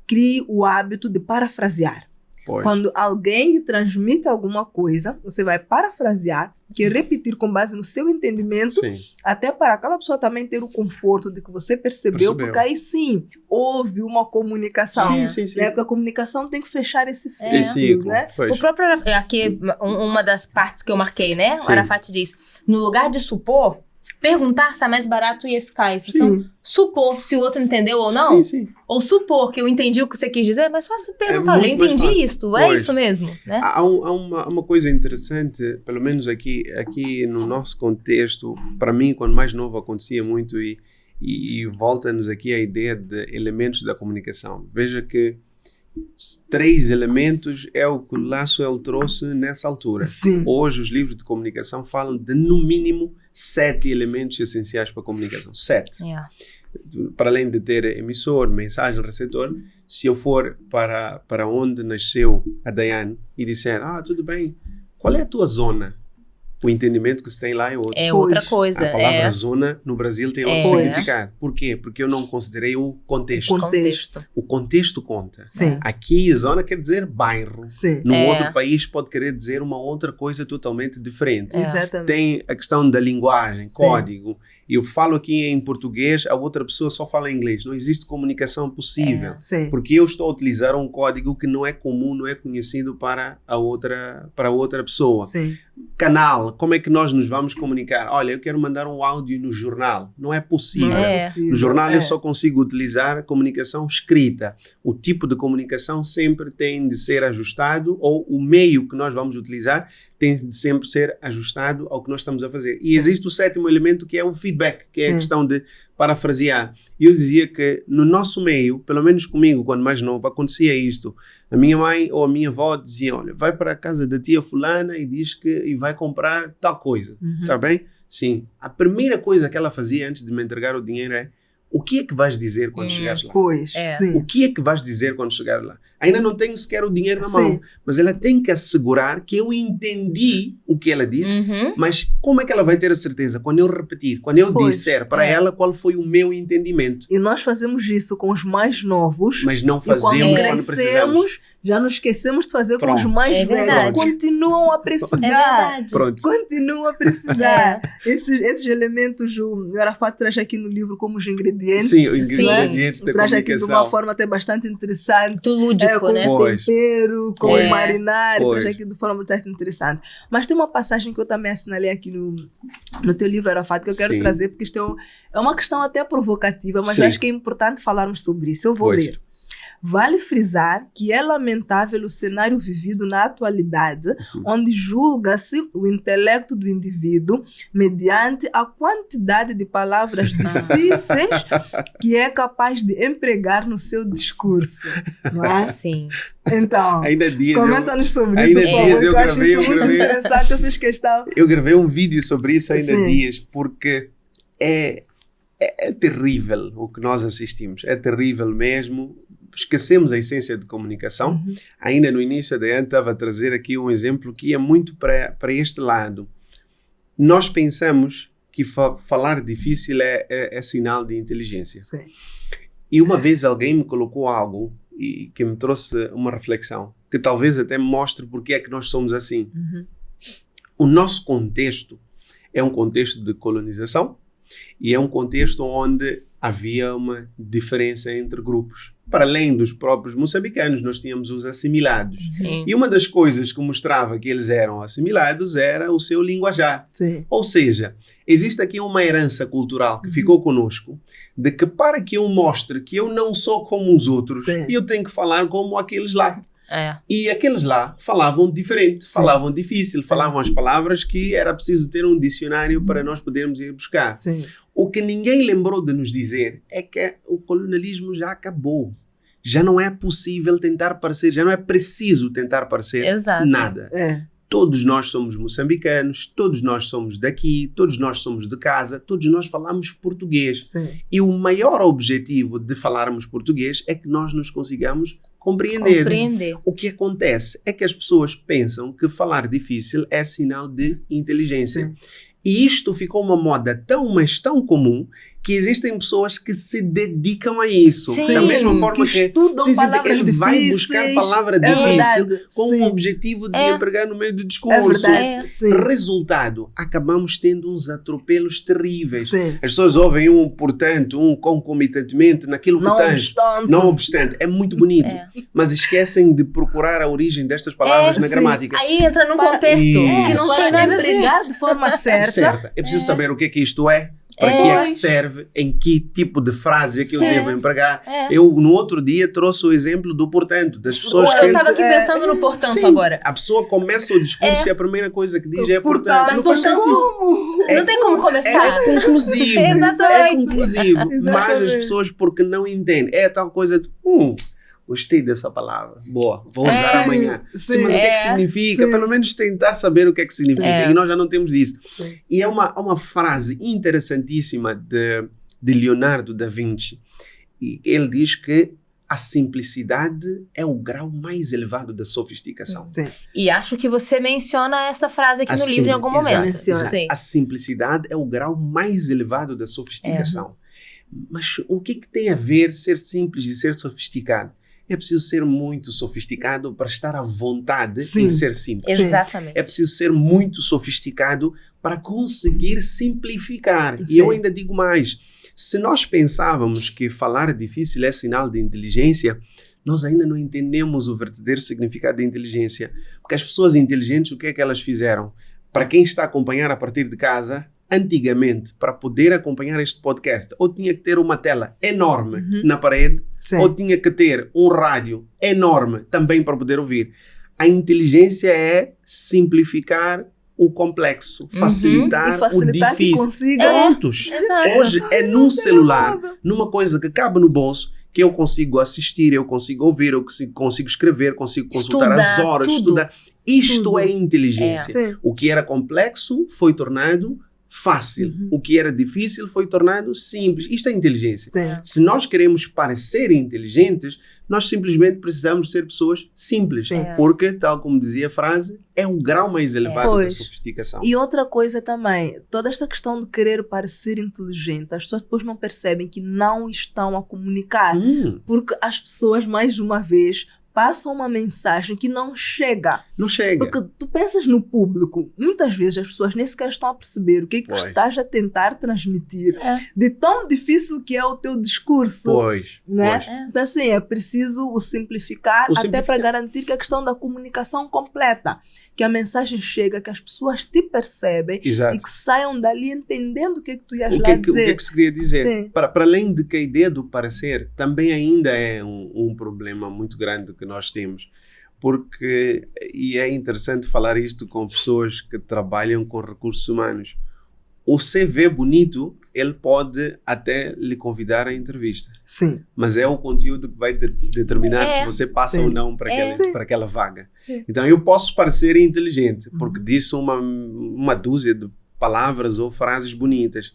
Crie o hábito de parafrasear. Pois. Quando alguém lhe transmite alguma coisa, você vai parafrasear, que é repetir com base no seu entendimento, até para aquela pessoa também ter o conforto de que você percebeu. Porque aí sim, houve uma comunicação. Sim. Né? Porque a comunicação tem que fechar esse ciclo. Né? O próprio aqui, uma das partes que eu marquei, né? O Arafat diz, no lugar de supor, perguntar se é mais barato e eficaz. Então, supor se o outro entendeu ou não. Ou supor que eu entendi o que você quis dizer, é mais fácil perguntar. Eu entendi isso, é isso mesmo. Né? Há uma coisa interessante, pelo menos aqui no nosso contexto, para mim, quando mais novo, acontecia muito e volta-nos aqui a ideia de elementos da comunicação. Veja que 3 elementos é o que o Lasswell trouxe nessa altura. Hoje os livros de comunicação falam de no mínimo 7 elementos essenciais para a comunicação. 7. Para além de ter emissor, mensagem, receptor, se eu for para onde nasceu a Daiane e disser, tudo bem, qual é a tua zona? O entendimento que se tem lá é outro. É outra coisa. A palavra zona no Brasil tem outro significado. Por quê? Porque eu não considerei o contexto. O contexto conta. Aqui, zona quer dizer bairro. Num outro país pode querer dizer uma outra coisa totalmente diferente. Exatamente. Tem a questão da linguagem, código. Eu falo aqui em português, a outra pessoa só fala inglês. Não existe comunicação possível. Porque eu estou a utilizar um código que não é comum, não é conhecido para a outra pessoa. Canal, como é que nós nos vamos comunicar? Olha, eu quero mandar um áudio no jornal. Não é possível. No jornal eu só consigo utilizar a comunicação escrita. O tipo de comunicação sempre tem de ser ajustado, ou o meio que nós vamos utilizar tem de sempre ser ajustado ao que nós estamos a fazer. E existe o 7º elemento, que é o feedback, que é a questão de parafrasear. E eu dizia que no nosso meio, pelo menos comigo, quando mais novo, acontecia isto. A minha mãe ou a minha avó dizia, olha, vai para a casa da tia fulana e vai comprar tal coisa. Está bem? Sim. A primeira coisa que ela fazia antes de me entregar o dinheiro é, o que é que vais dizer quando chegares lá? O que é que vais dizer quando chegares lá? Ainda não tenho sequer o dinheiro na mão, mas ela tem que assegurar que eu entendi o que ela disse, mas como é que ela vai ter a certeza? Quando eu repetir, quando eu disser para ela qual foi o meu entendimento. E nós fazemos isso com os mais novos, mas não fazemos quando precisamos. Já nos esquecemos de fazer com os mais velhos. Continuam a precisar. Continuam a precisar. Esses elementos o Arafat traz aqui no livro como os ingredientes. Sim, os ingredientes da traz comunicação. aqui de uma forma até bastante interessante. Muito lúdico, com né? tempero, com marinar. Traz aqui de forma bastante interessante. Mas tem uma passagem que eu também assinalei aqui no teu livro, Arafat, que eu quero trazer, porque isto é uma questão até provocativa, mas eu acho que é importante falarmos sobre isso. Eu vou ler. Vale frisar que é lamentável o cenário vivido na atualidade, onde julga-se o intelecto do indivíduo mediante a quantidade de palavras difíceis que é capaz de empregar no seu discurso. Não é? Sim. Então, comenta-nos sobre isso, por favor, eu acho isso muito interessante, eu fiz questão. Eu gravei um vídeo sobre isso ainda há dias, porque é terrível o que nós assistimos, é terrível mesmo. Esquecemos a essência de comunicação. Ainda no início a Daiane estava a trazer aqui um exemplo que ia muito para este lado. Nós pensamos que falar difícil é sinal de inteligência. E uma vez alguém me colocou algo e que me trouxe uma reflexão, que talvez até me mostre porque é que nós somos assim. O nosso contexto é um contexto de colonização e é um contexto onde havia uma diferença entre grupos. Para além dos próprios moçambicanos, nós tínhamos os assimilados. E uma das coisas que mostrava que eles eram assimilados era o seu linguajar. Ou seja, existe aqui uma herança cultural que ficou conosco, de que para que eu mostre que eu não sou como os outros, eu tenho que falar como aqueles lá. E aqueles lá falavam diferente, falavam difícil, falavam as palavras que era preciso ter um dicionário para nós podermos ir buscar. O que ninguém lembrou de nos dizer é que o colonialismo já acabou. Já não é possível tentar parecer, já não é preciso tentar parecer nada. Todos nós somos moçambicanos, todos nós somos daqui, todos nós somos de casa, todos nós falamos português. Sim. E o maior objetivo de falarmos português é que nós nos consigamos compreender. O que acontece é que as pessoas pensam que falar difícil é sinal de inteligência. Sim. E isto ficou uma moda tão, mas tão comum que existem pessoas que se dedicam a isso. Sim, da mesma forma que estudam palavras ele vai buscar palavra difícil com o objetivo de empregar no meio do discurso. Resultado, acabamos tendo uns atropelos terríveis. Sim. As pessoas ouvem portanto, concomitantemente naquilo que tens. Não obstante. É muito bonito. Mas esquecem de procurar a origem destas palavras na gramática. Aí entra num contexto que não tem nada a empregar de forma certa. É preciso saber o que é que isto é. Para que é que serve, em que tipo de frase é que eu devo empregar. Eu, no outro dia, trouxe o exemplo do portanto, das pessoas que... Eu estava aqui pensando no portanto agora. A pessoa começa o discurso e a primeira coisa que diz é portanto. Mas portanto, não tem como começar. É conclusivo. Exatamente. É conclusivo. Mas as pessoas, porque não entendem, é tal coisa de... Gostei dessa palavra. Boa. Vou usar amanhã. Sim, mas o que é que significa? Sim. Pelo menos tentar saber o que é que significa. E nós já não temos isso. Sim. E é uma frase interessantíssima de Leonardo da Vinci. E ele diz que a simplicidade é o grau mais elevado da sofisticação. Sim. E acho que você menciona essa frase aqui no livro em algum momento. Exato. A simplicidade é o grau mais elevado da sofisticação. Mas o que tem a ver ser simples e ser sofisticado? É preciso ser muito sofisticado para estar à vontade em ser simples. Exatamente. É preciso ser muito sofisticado para conseguir simplificar. Sim. E eu ainda digo mais. Se nós pensávamos que falar difícil é sinal de inteligência, nós ainda não entendemos o verdadeiro significado de inteligência. Porque as pessoas inteligentes, o que é que elas fizeram? Para quem está a acompanhar a partir de casa, antigamente, para poder acompanhar este podcast, ou tinha que ter uma tela enorme na parede, ou tinha que ter um rádio enorme também para poder ouvir. A inteligência é simplificar o complexo, facilitar o difícil. Prontos. Hoje é num celular, numa coisa que cabe no bolso, que eu consigo assistir, eu consigo ouvir, eu consigo escrever, consigo consultar as horas, estudar. Isto é inteligência. O que era complexo foi tornado fácil. O que era difícil foi tornado simples. Isto é inteligência. Se nós queremos parecer inteligentes, nós simplesmente precisamos ser pessoas simples. Porque, tal como dizia a frase, é o grau mais elevado da sofisticação. E outra coisa também, toda esta questão de querer parecer inteligente, as pessoas depois não percebem que não estão a comunicar. Porque as pessoas, mais de uma vez, passam uma mensagem que não chega. Não chega. Porque tu pensas no público, muitas vezes as pessoas nem sequer estão a perceber o que é que estás a tentar transmitir. De tão difícil que é o teu discurso. Né? Então assim, é preciso o simplificar até para garantir que a questão da comunicação completa, que a mensagem chega, que as pessoas te percebem e que saiam dali entendendo o que é que tu ias lá dizer. O que é que se queria dizer? Para além de que a ideia do parecer também ainda é um problema muito grande que nós temos, porque, e é interessante falar isto com pessoas que trabalham com recursos humanos, o CV bonito, ele pode até lhe convidar à entrevista. Mas é o conteúdo que vai determinar se você passa ou não para aquela vaga. Então eu posso parecer inteligente, porque disse uma dúzia de palavras ou frases bonitas,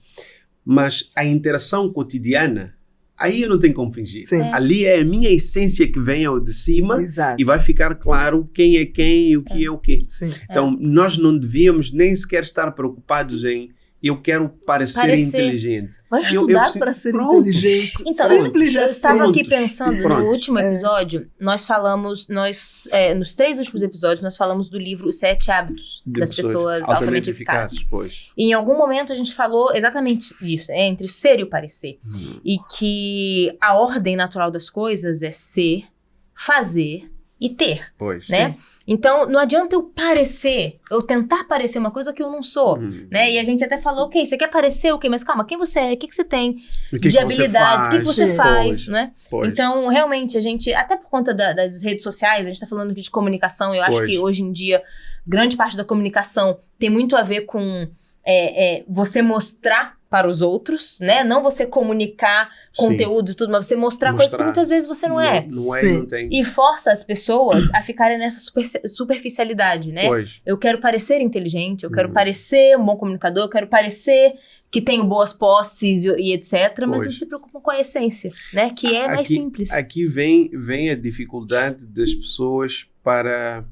mas a interação cotidiana, aí eu não tenho como fingir. Ali é a minha essência que vem ao de cima e vai ficar claro quem é quem e o que é o quê. Então, nós não devíamos nem sequer estar preocupados em eu quero parecer inteligente. Vai estudar para ser inteligente. Então, simples. Eu estava aqui pensando, no último episódio, nós falamos, nos 3 últimos episódios, nós falamos do livro Os 7 Hábitos das Pessoas Altamente Eficazes. E em algum momento a gente falou exatamente disso, entre o ser e o parecer. E que a ordem natural das coisas é ser, fazer e ter. Né? Então, não adianta eu tentar parecer uma coisa que eu não sou, né? E a gente até falou, ok, você quer parecer o quê? Mas calma, quem você é? O que você tem de habilidades? O que você faz, né? Então, realmente, a gente, até por conta das redes sociais, a gente tá falando aqui de comunicação, eu acho que hoje em dia, grande parte da comunicação tem muito a ver com você mostrar para os outros, né? Não você comunicar conteúdo e tudo, mas você mostrar coisas que muitas vezes você não é. Não é, não tem. E força as pessoas a ficarem nessa superficialidade, né? Pois. Eu quero parecer inteligente, eu quero parecer um bom comunicador, eu quero parecer que tenho boas posses e etc, mas não se preocupam com a essência, né? Que é mais simples. Aqui vem a dificuldade das pessoas para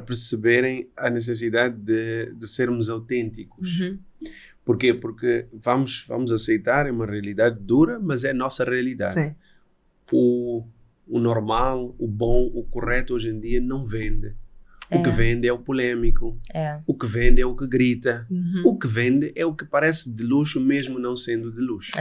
perceberem a necessidade de sermos autênticos. Por quê? Porque vamos aceitar, é uma realidade dura, mas é a nossa realidade. Sim. O normal, o bom, o correto hoje em dia não vende. O que vende é o polêmico. O que vende é o que grita. O que vende é o que parece de luxo, mesmo não sendo de luxo.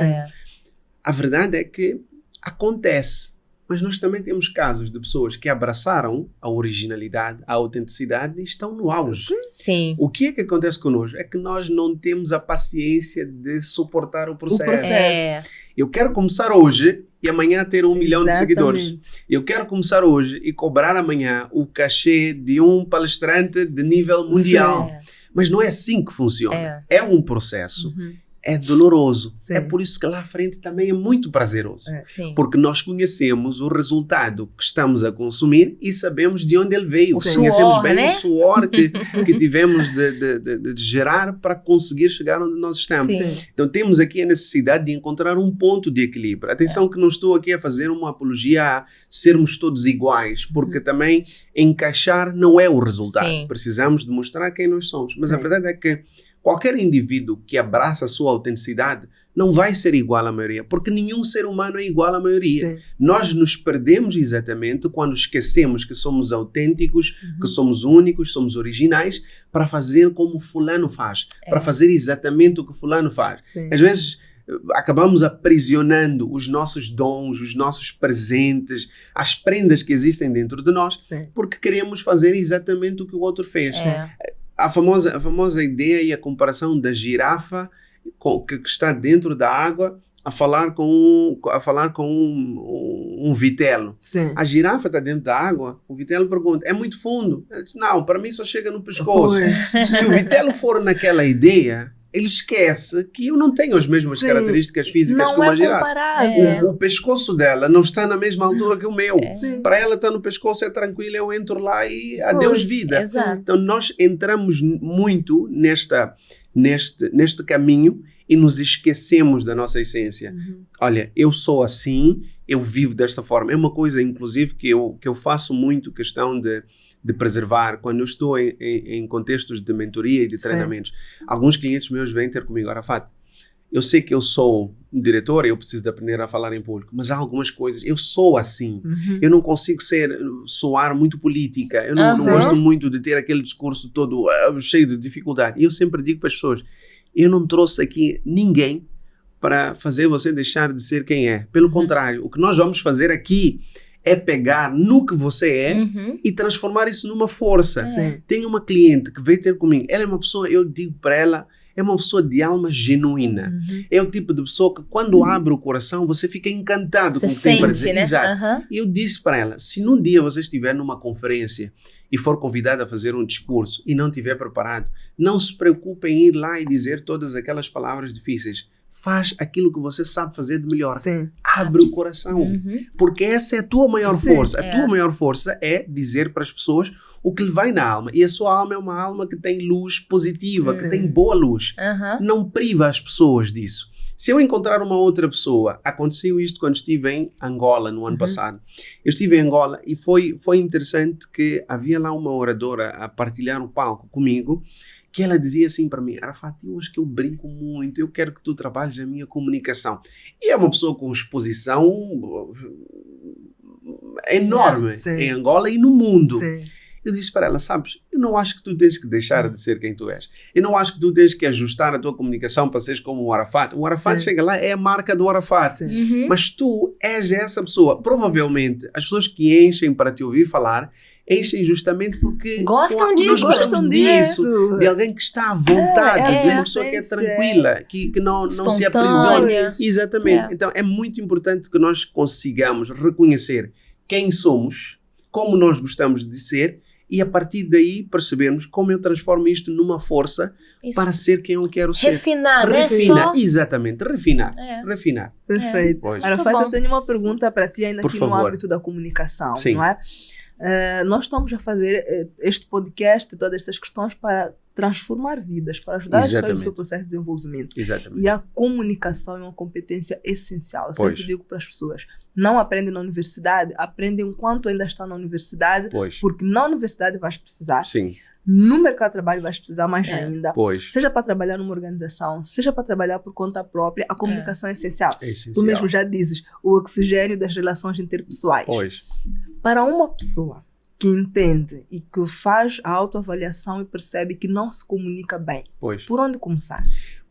A verdade é que acontece. Mas nós também temos casos de pessoas que abraçaram a originalidade, a autenticidade e estão no auge. Sim. O que é que acontece connosco? É que nós não temos a paciência de suportar o processo. Eu quero começar hoje e amanhã ter 1 milhão de seguidores. Eu quero começar hoje e cobrar amanhã o cachê de um palestrante de nível mundial. Mas não é assim que funciona. É um processo. É doloroso. É por isso que lá à frente também é muito prazeroso. Porque nós conhecemos o resultado que estamos a consumir e sabemos de onde ele veio. Conhecemos bem o suor que tivemos de gerar para conseguir chegar onde nós estamos. Então temos aqui a necessidade de encontrar um ponto de equilíbrio. Atenção que não estou aqui a fazer uma apologia a sermos todos iguais, porque também encaixar não é o resultado. Precisamos de mostrar quem nós somos. Mas a verdade é que qualquer indivíduo que abraça a sua autenticidade não vai ser igual à maioria, porque nenhum ser humano é igual à maioria. Nós nos perdemos exatamente quando esquecemos que somos autênticos, que somos únicos, somos originais, para fazer como fulano faz, para fazer exatamente o que fulano faz. Às vezes acabamos aprisionando os nossos dons, os nossos presentes, as prendas que existem dentro de nós, porque queremos fazer exatamente o que o outro fez. A famosa ideia e a comparação da girafa que está dentro da água a falar com um vitelo. A girafa está dentro da água, o vitelo pergunta, é muito fundo? Ele diz, não, para mim só chega no pescoço. Se o vitelo for naquela ideia, ele esquece que eu não tenho as mesmas características físicas que uma girafa. O pescoço dela não está na mesma altura que o meu. Para ela estar no pescoço é tranquilo, eu entro lá e adeus vida. Então nós entramos muito neste caminho e nos esquecemos da nossa essência. Olha, eu sou assim, eu vivo desta forma. É uma coisa, inclusive, que eu faço muito questão de preservar quando eu estou em contextos de mentoria e de treinamentos. Alguns clientes meus vêm ter comigo, Arafat, eu sei que eu sou um diretor, eu preciso de aprender a falar em público, mas há algumas coisas, eu sou assim, eu não consigo soar muito política, eu não gosto muito de ter aquele discurso todo cheio de dificuldade. E eu sempre digo para as pessoas, eu não trouxe aqui ninguém para fazer você deixar de ser quem é. Pelo contrário, o que nós vamos fazer aqui é pegar no que você é e transformar isso numa força. Tem uma cliente que veio ter comigo, ela é uma pessoa, eu digo para ela, é uma pessoa de alma genuína. É o tipo de pessoa que quando abre o coração, você fica encantado com o que tem para dizer. Exato. E eu disse para ela, se num dia você estiver numa conferência e for convidado a fazer um discurso e não estiver preparado, não se preocupe em ir lá e dizer todas aquelas palavras difíceis. Faz aquilo que você sabe fazer de melhor. Abre o coração. Porque essa é a tua maior força. A tua maior força é dizer para as pessoas o que lhe vai na alma. E a sua alma é uma alma que tem luz positiva, que tem boa luz. Não priva as pessoas disso. Se eu encontrar uma outra pessoa, aconteceu isto quando estive em Angola no ano passado. Eu estive em Angola e foi interessante que havia lá uma oradora a partilhar o palco comigo, que ela dizia assim para mim, Arafat, eu acho que eu brinco muito, eu quero que tu trabalhes a minha comunicação. E é uma pessoa com exposição enorme em Angola e no mundo. Eu disse para ela, sabes, eu não acho que tu tens que deixar de ser quem tu és. Eu não acho que tu tens que ajustar a tua comunicação para seres como o Arafat. O Arafat chega lá, é a marca do Arafat. Mas tu és essa pessoa. Provavelmente, as pessoas que enchem para te ouvir falar, enchem justamente porque gostam disso. De alguém que está à vontade, de uma pessoa que é tranquila, que não se aprisiona. Exatamente. Então, é muito importante que nós consigamos reconhecer quem somos, como nós gostamos de ser, e a partir daí percebermos como eu transformo isto numa força para ser quem eu quero ser. Refinar, né? Exatamente, refinar. Perfeito. Arafat, eu tenho uma pergunta para ti ainda aqui no âmbito da comunicação, Sim. não é? Nós estamos a fazer este podcast e todas estas questões para transformar vidas, para ajudar as pessoas no seu processo de desenvolvimento. Exatamente. E a comunicação é uma competência essencial. Eu sempre digo para as pessoas, não aprendem na universidade, aprendem enquanto ainda estão na universidade, porque na universidade vais precisar. Sim. No mercado de trabalho vais precisar mais ainda. Pois. Seja para trabalhar numa organização, seja para trabalhar por conta própria, a comunicação é essencial. É essencial. Tu mesmo já dizes, o oxigênio das relações interpessoais. Pois. Para uma pessoa que entende e que faz a autoavaliação e percebe que não se comunica bem, por onde começar?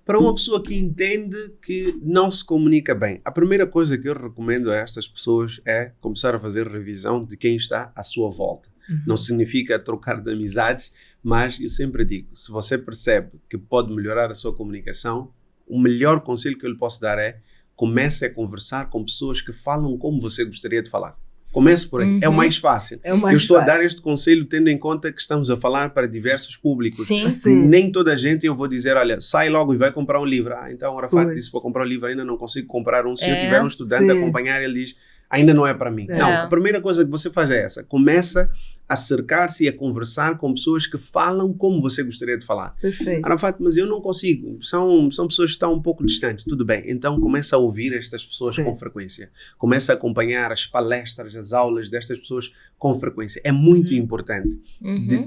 Para uma pessoa que entende que não se comunica bem, a primeira coisa que eu recomendo a estas pessoas é começar a fazer revisão de quem está à sua volta. Não significa trocar de amizades, mas eu sempre digo, se você percebe que pode melhorar a sua comunicação, o melhor conselho que eu lhe posso dar é comece a conversar com pessoas que falam como você gostaria de falar. Comece por aí, é o mais fácil. Eu estou a dar este conselho tendo em conta que estamos a falar para diversos públicos. Sim. Nem toda a gente eu vou dizer, olha, sai logo e vai comprar um livro. Então o Arafat disse para comprar um livro, ainda não consigo comprar um. Se eu tiver um estudante a acompanhar, ele diz, ainda não é para mim. Não, a primeira coisa que você faz é essa. Começa a cercar-se e a conversar com pessoas que falam como você gostaria de falar. Perfeito. Arafat, mas eu não consigo. São pessoas que estão um pouco distantes. Tudo bem. Então começa a ouvir estas pessoas com frequência. Começa a acompanhar as palestras, as aulas destas pessoas com frequência. É muito importante.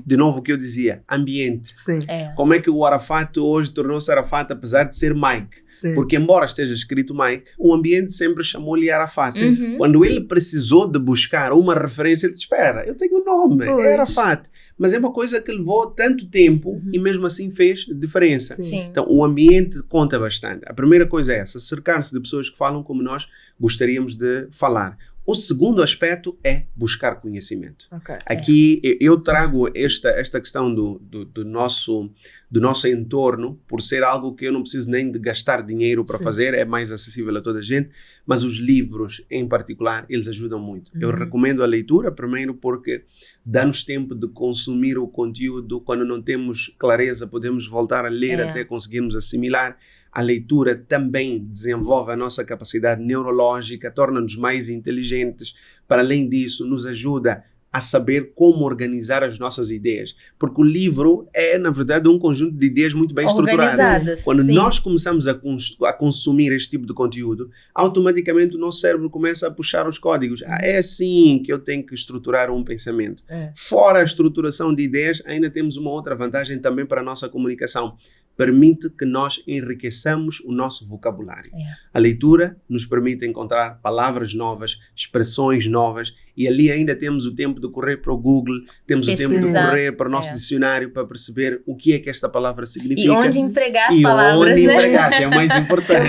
De novo o que eu dizia, ambiente. Sim. Como é que o Arafat hoje tornou-se Arafat apesar de ser Mike? Sim. Porque embora esteja escrito Mike, o ambiente sempre chamou-lhe Arafat. Quando ele precisou de buscar uma referência, ele disse, espera, eu tenho um nome. É Arafat, mas é uma coisa que levou tanto tempo e mesmo assim fez diferença. Sim. Então o ambiente conta bastante. A primeira coisa é essa, cercar-se de pessoas que falam como nós gostaríamos de falar. O segundo aspecto é buscar conhecimento. Aqui eu trago esta questão do nosso entorno, por ser algo que eu não preciso nem de gastar dinheiro para fazer, é mais acessível a toda a gente, mas os livros em particular, eles ajudam muito. Eu recomendo a leitura, primeiro porque dá-nos tempo de consumir o conteúdo, quando não temos clareza podemos voltar a ler até conseguirmos assimilar. A leitura também desenvolve a nossa capacidade neurológica, torna-nos mais inteligentes. Para além disso, nos ajuda a saber como organizar as nossas ideias. Porque o livro é, na verdade, um conjunto de ideias muito bem estruturadas. Quando nós começamos a consumir este tipo de conteúdo, automaticamente o nosso cérebro começa a puxar os códigos. É assim que eu tenho que estruturar um pensamento. Fora a estruturação de ideias, ainda temos uma outra vantagem também para a nossa comunicação. Permite que nós enriqueçamos o nosso vocabulário. A leitura nos permite encontrar palavras novas, expressões novas, e ali ainda temos o tempo de correr para o Google, temos o tempo de correr para o nosso dicionário para perceber o que é que esta palavra significa. E onde empregar as palavras, onde empregar, que é o mais importante.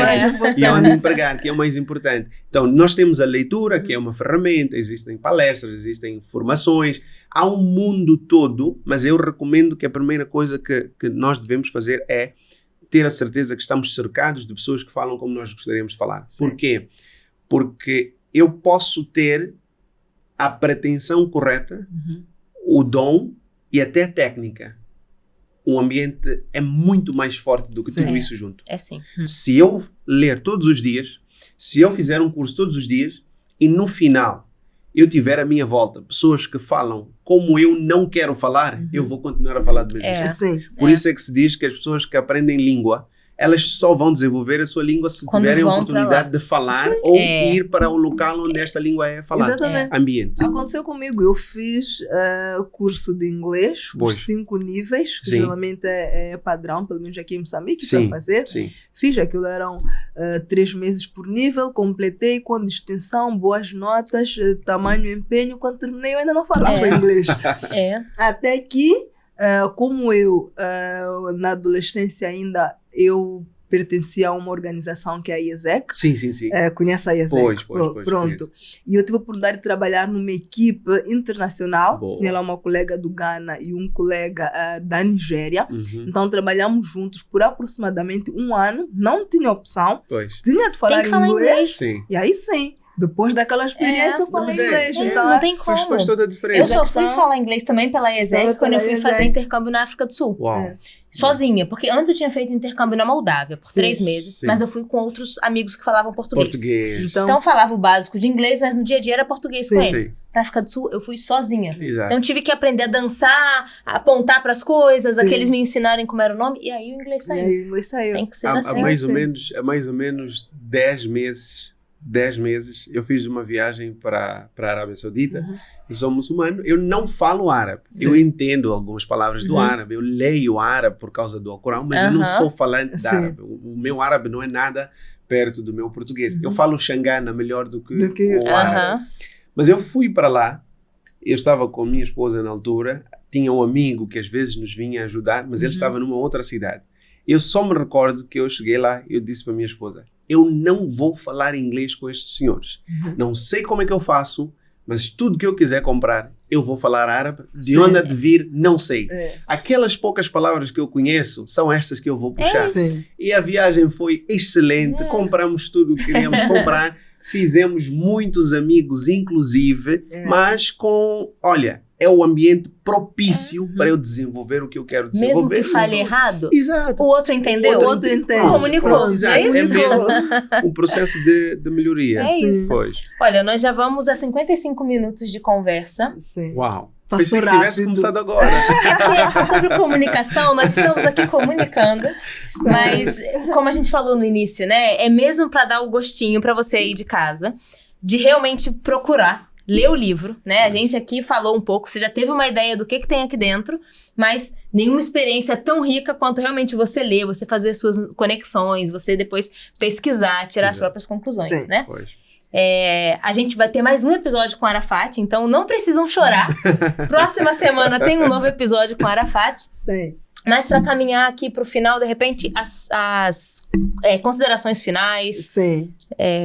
E onde empregar, que é o mais importante. Então, nós temos a leitura, que é uma ferramenta, existem palestras, existem formações, há um mundo todo, mas eu recomendo que a primeira coisa que nós devemos fazer é ter a certeza que estamos cercados de pessoas que falam como nós gostaríamos de falar. Por quê? Porque eu posso ter a pretensão correta, o dom e até a técnica. O ambiente é muito mais forte do que tudo isso junto. É sim. Se eu ler todos os dias, se eu fizer um curso todos os dias e no final eu tiver à minha volta pessoas que falam como eu não quero falar, eu vou continuar a falar do mesmo jeito. Por isso é que se diz que as pessoas que aprendem língua, elas só vão desenvolver a sua língua se tiverem a oportunidade de falar ou ir para o local onde esta língua é falada. Exatamente. Ambiente. Aconteceu comigo. Eu fiz curso de inglês, os 5 níveis, que geralmente é padrão, pelo menos aqui em Moçambique, para fazer. Fiz aquilo, eram 3 meses por nível, completei com distinção, boas notas, tamanho, empenho. Quando terminei, eu ainda não falava inglês. Até que, como eu, na adolescência ainda, eu pertencia a uma organização que é a IESEC. Sim. Conhece a IESEC? Pronto. E eu tive a oportunidade de trabalhar numa equipe internacional. Tinha lá uma colega do Ghana e um colega da Nigéria. Então trabalhamos juntos por aproximadamente 1 ano. Não tinha opção. Tinha de falar inglês. E aí sim. Depois daquela experiência, eu falei inglês. Então, não tem como. Faz toda a diferença. Eu só fui falar inglês também pela ESEC quando eu fui fazer intercâmbio na África do Sul. Uau. Sozinha, porque antes eu tinha feito intercâmbio na Moldávia por 3 meses, mas eu fui com outros amigos que falavam português. Então eu falava o básico de inglês, mas no dia a dia era português com eles. Pra África do Sul, eu fui sozinha. Exato. Então eu tive que aprender a dançar, a apontar pras coisas, aqueles me ensinarem como era o nome, e aí o inglês saiu. Tem que ser assim. Há mais ou menos 10 meses, eu fiz uma viagem para a Arábia Saudita. Eu sou muçulmano, eu não falo árabe. Eu entendo algumas palavras do árabe, eu leio árabe por causa do Alcorão, mas eu não sou falante de árabe. O meu árabe não é nada perto do meu português. Eu falo xangana melhor do que o árabe. Mas eu fui para lá, eu estava com a minha esposa na altura, tinha um amigo que às vezes nos vinha ajudar, mas ele estava numa outra cidade. Eu só me recordo que eu cheguei lá e eu disse para a minha esposa, eu não vou falar inglês com estes senhores. Não sei como é que eu faço, mas tudo que eu quiser comprar, eu vou falar árabe. De onde há de vir, não sei. Aquelas poucas palavras que eu conheço, são estas que eu vou puxar. E a viagem foi excelente, compramos tudo o que queríamos comprar, fizemos muitos amigos, inclusive, mas é o ambiente propício para eu desenvolver o que eu quero desenvolver. Mesmo que fale errado, exato. O outro entendeu. O outro entende. Comunicou. Exato. É mesmo um processo de melhoria. É isso. Pois. Olha, nós já vamos a 55 minutos de conversa. Uau. Passou Pensei que tivesse começado agora. É sobre comunicação, nós estamos aqui comunicando, mas como a gente falou no início, né, é mesmo para dar o gostinho para você aí de casa, de realmente procurar ler o livro, né? A gente aqui falou um pouco, você já teve uma ideia do que tem aqui dentro, mas nenhuma experiência é tão rica quanto realmente você ler, você fazer as suas conexões, você depois pesquisar, tirar as próprias conclusões, né? Pois. A gente vai ter mais um episódio com Arafat, então não precisam chorar. Próxima semana tem um novo episódio com Arafat. Sim. Mas para caminhar aqui para o final, de repente, as considerações finais,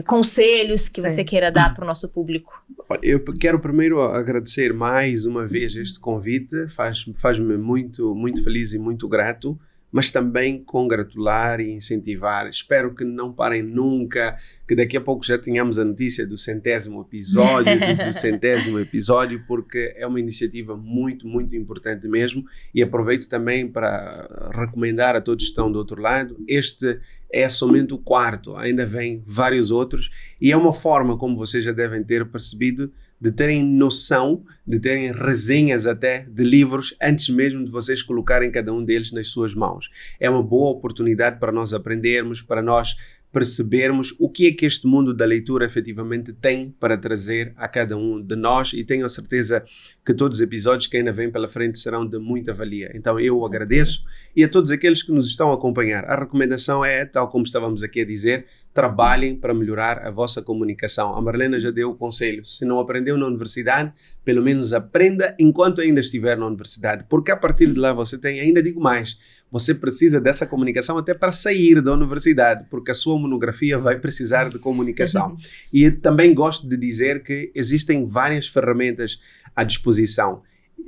conselhos que você queira dar para o nosso público. Eu quero primeiro agradecer mais uma vez este convite, faz-me muito, muito feliz e muito grato, mas também congratular e incentivar. Espero que não parem nunca, que daqui a pouco já tenhamos a notícia do 100º episódio, do 100º episódio, porque é uma iniciativa muito, muito importante mesmo, e aproveito também para recomendar a todos que estão do outro lado, este é somente o 4º, ainda vem vários outros, e é uma forma, como vocês já devem ter percebido, de terem noção, de terem resenhas até de livros antes mesmo de vocês colocarem cada um deles nas suas mãos. É uma boa oportunidade para nós aprendermos, para nós percebermos o que é que este mundo da leitura efetivamente tem para trazer a cada um de nós, e tenho a certeza que todos os episódios que ainda vêm pela frente serão de muita valia. Então eu agradeço, e a todos aqueles que nos estão a acompanhar, a recomendação é, tal como estávamos aqui a dizer, trabalhem para melhorar a vossa comunicação. A Marlena já deu o conselho, se não aprendeu na universidade, pelo menos aprenda enquanto ainda estiver na universidade, porque a partir de lá você tem, ainda digo mais, você precisa dessa comunicação até para sair da universidade, porque a sua monografia vai precisar de comunicação. E eu também gosto de dizer que existem várias ferramentas à disposição.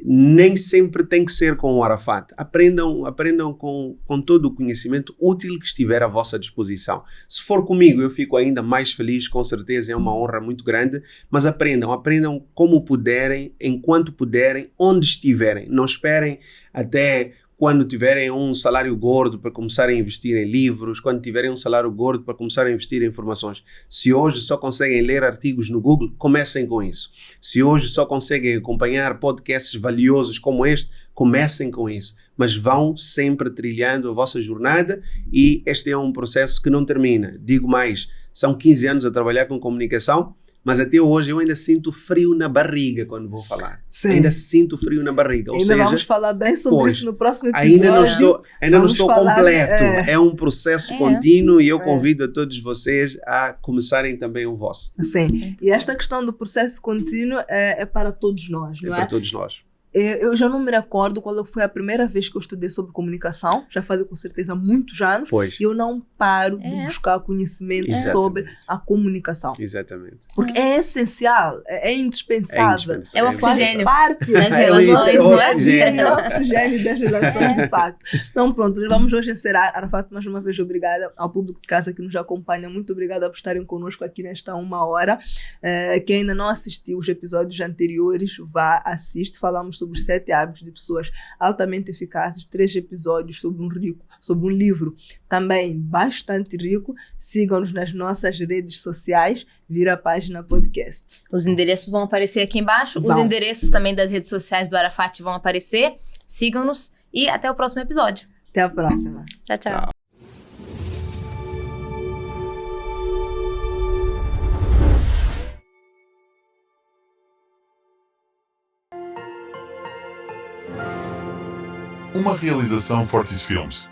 Nem sempre tem que ser com o Arafat. Aprendam com todo o conhecimento útil que estiver à vossa disposição. Se for comigo, eu fico ainda mais feliz, com certeza é uma honra muito grande, mas aprendam como puderem, enquanto puderem, onde estiverem. Não esperem até quando tiverem um salário gordo para começarem a investir em livros, quando tiverem um salário gordo para começar a investir em informações. Se hoje só conseguem ler artigos no Google, comecem com isso. Se hoje só conseguem acompanhar podcasts valiosos como este, comecem com isso. Mas vão sempre trilhando a vossa jornada, e este é um processo que não termina. Digo mais, são 15 anos a trabalhar com comunicação, mas até hoje eu ainda sinto frio na barriga quando vou falar. Sim. Ainda sinto frio na barriga. Ou seja, vamos falar bem sobre isso no próximo episódio. Ainda não estou completo. É um processo contínuo, e eu convido a todos vocês a começarem também o vosso. Sim. E esta questão do processo contínuo é para todos nós, não é? Para todos nós. Eu já não me recordo qual foi a primeira vez que eu estudei sobre comunicação, já faz com certeza muitos anos, Pois. e eu não paro de buscar conhecimento sobre a comunicação. Exatamente. Porque é essencial, é indispensável. É o oxigênio. Faz parte das relações, é o oxigênio. É o oxigênio das relações, de facto. Então pronto, vamos hoje encerrar. Arafat, mais uma vez, obrigada ao público de casa que nos acompanha. Muito obrigada por estarem conosco aqui nesta 1 hora. Quem ainda não assistiu os episódios anteriores, vá, assiste. Falamos sobre os 7 hábitos de pessoas altamente eficazes, 3 episódios sobre um livro também bastante rico. Sigam-nos nas nossas redes sociais, vira a página podcast. Os endereços vão aparecer aqui embaixo, os endereços também das redes sociais do Arafat vão aparecer. Sigam-nos e até o próximo episódio. Até a próxima. Tchau, tchau. Uma realização Fortis Filmes.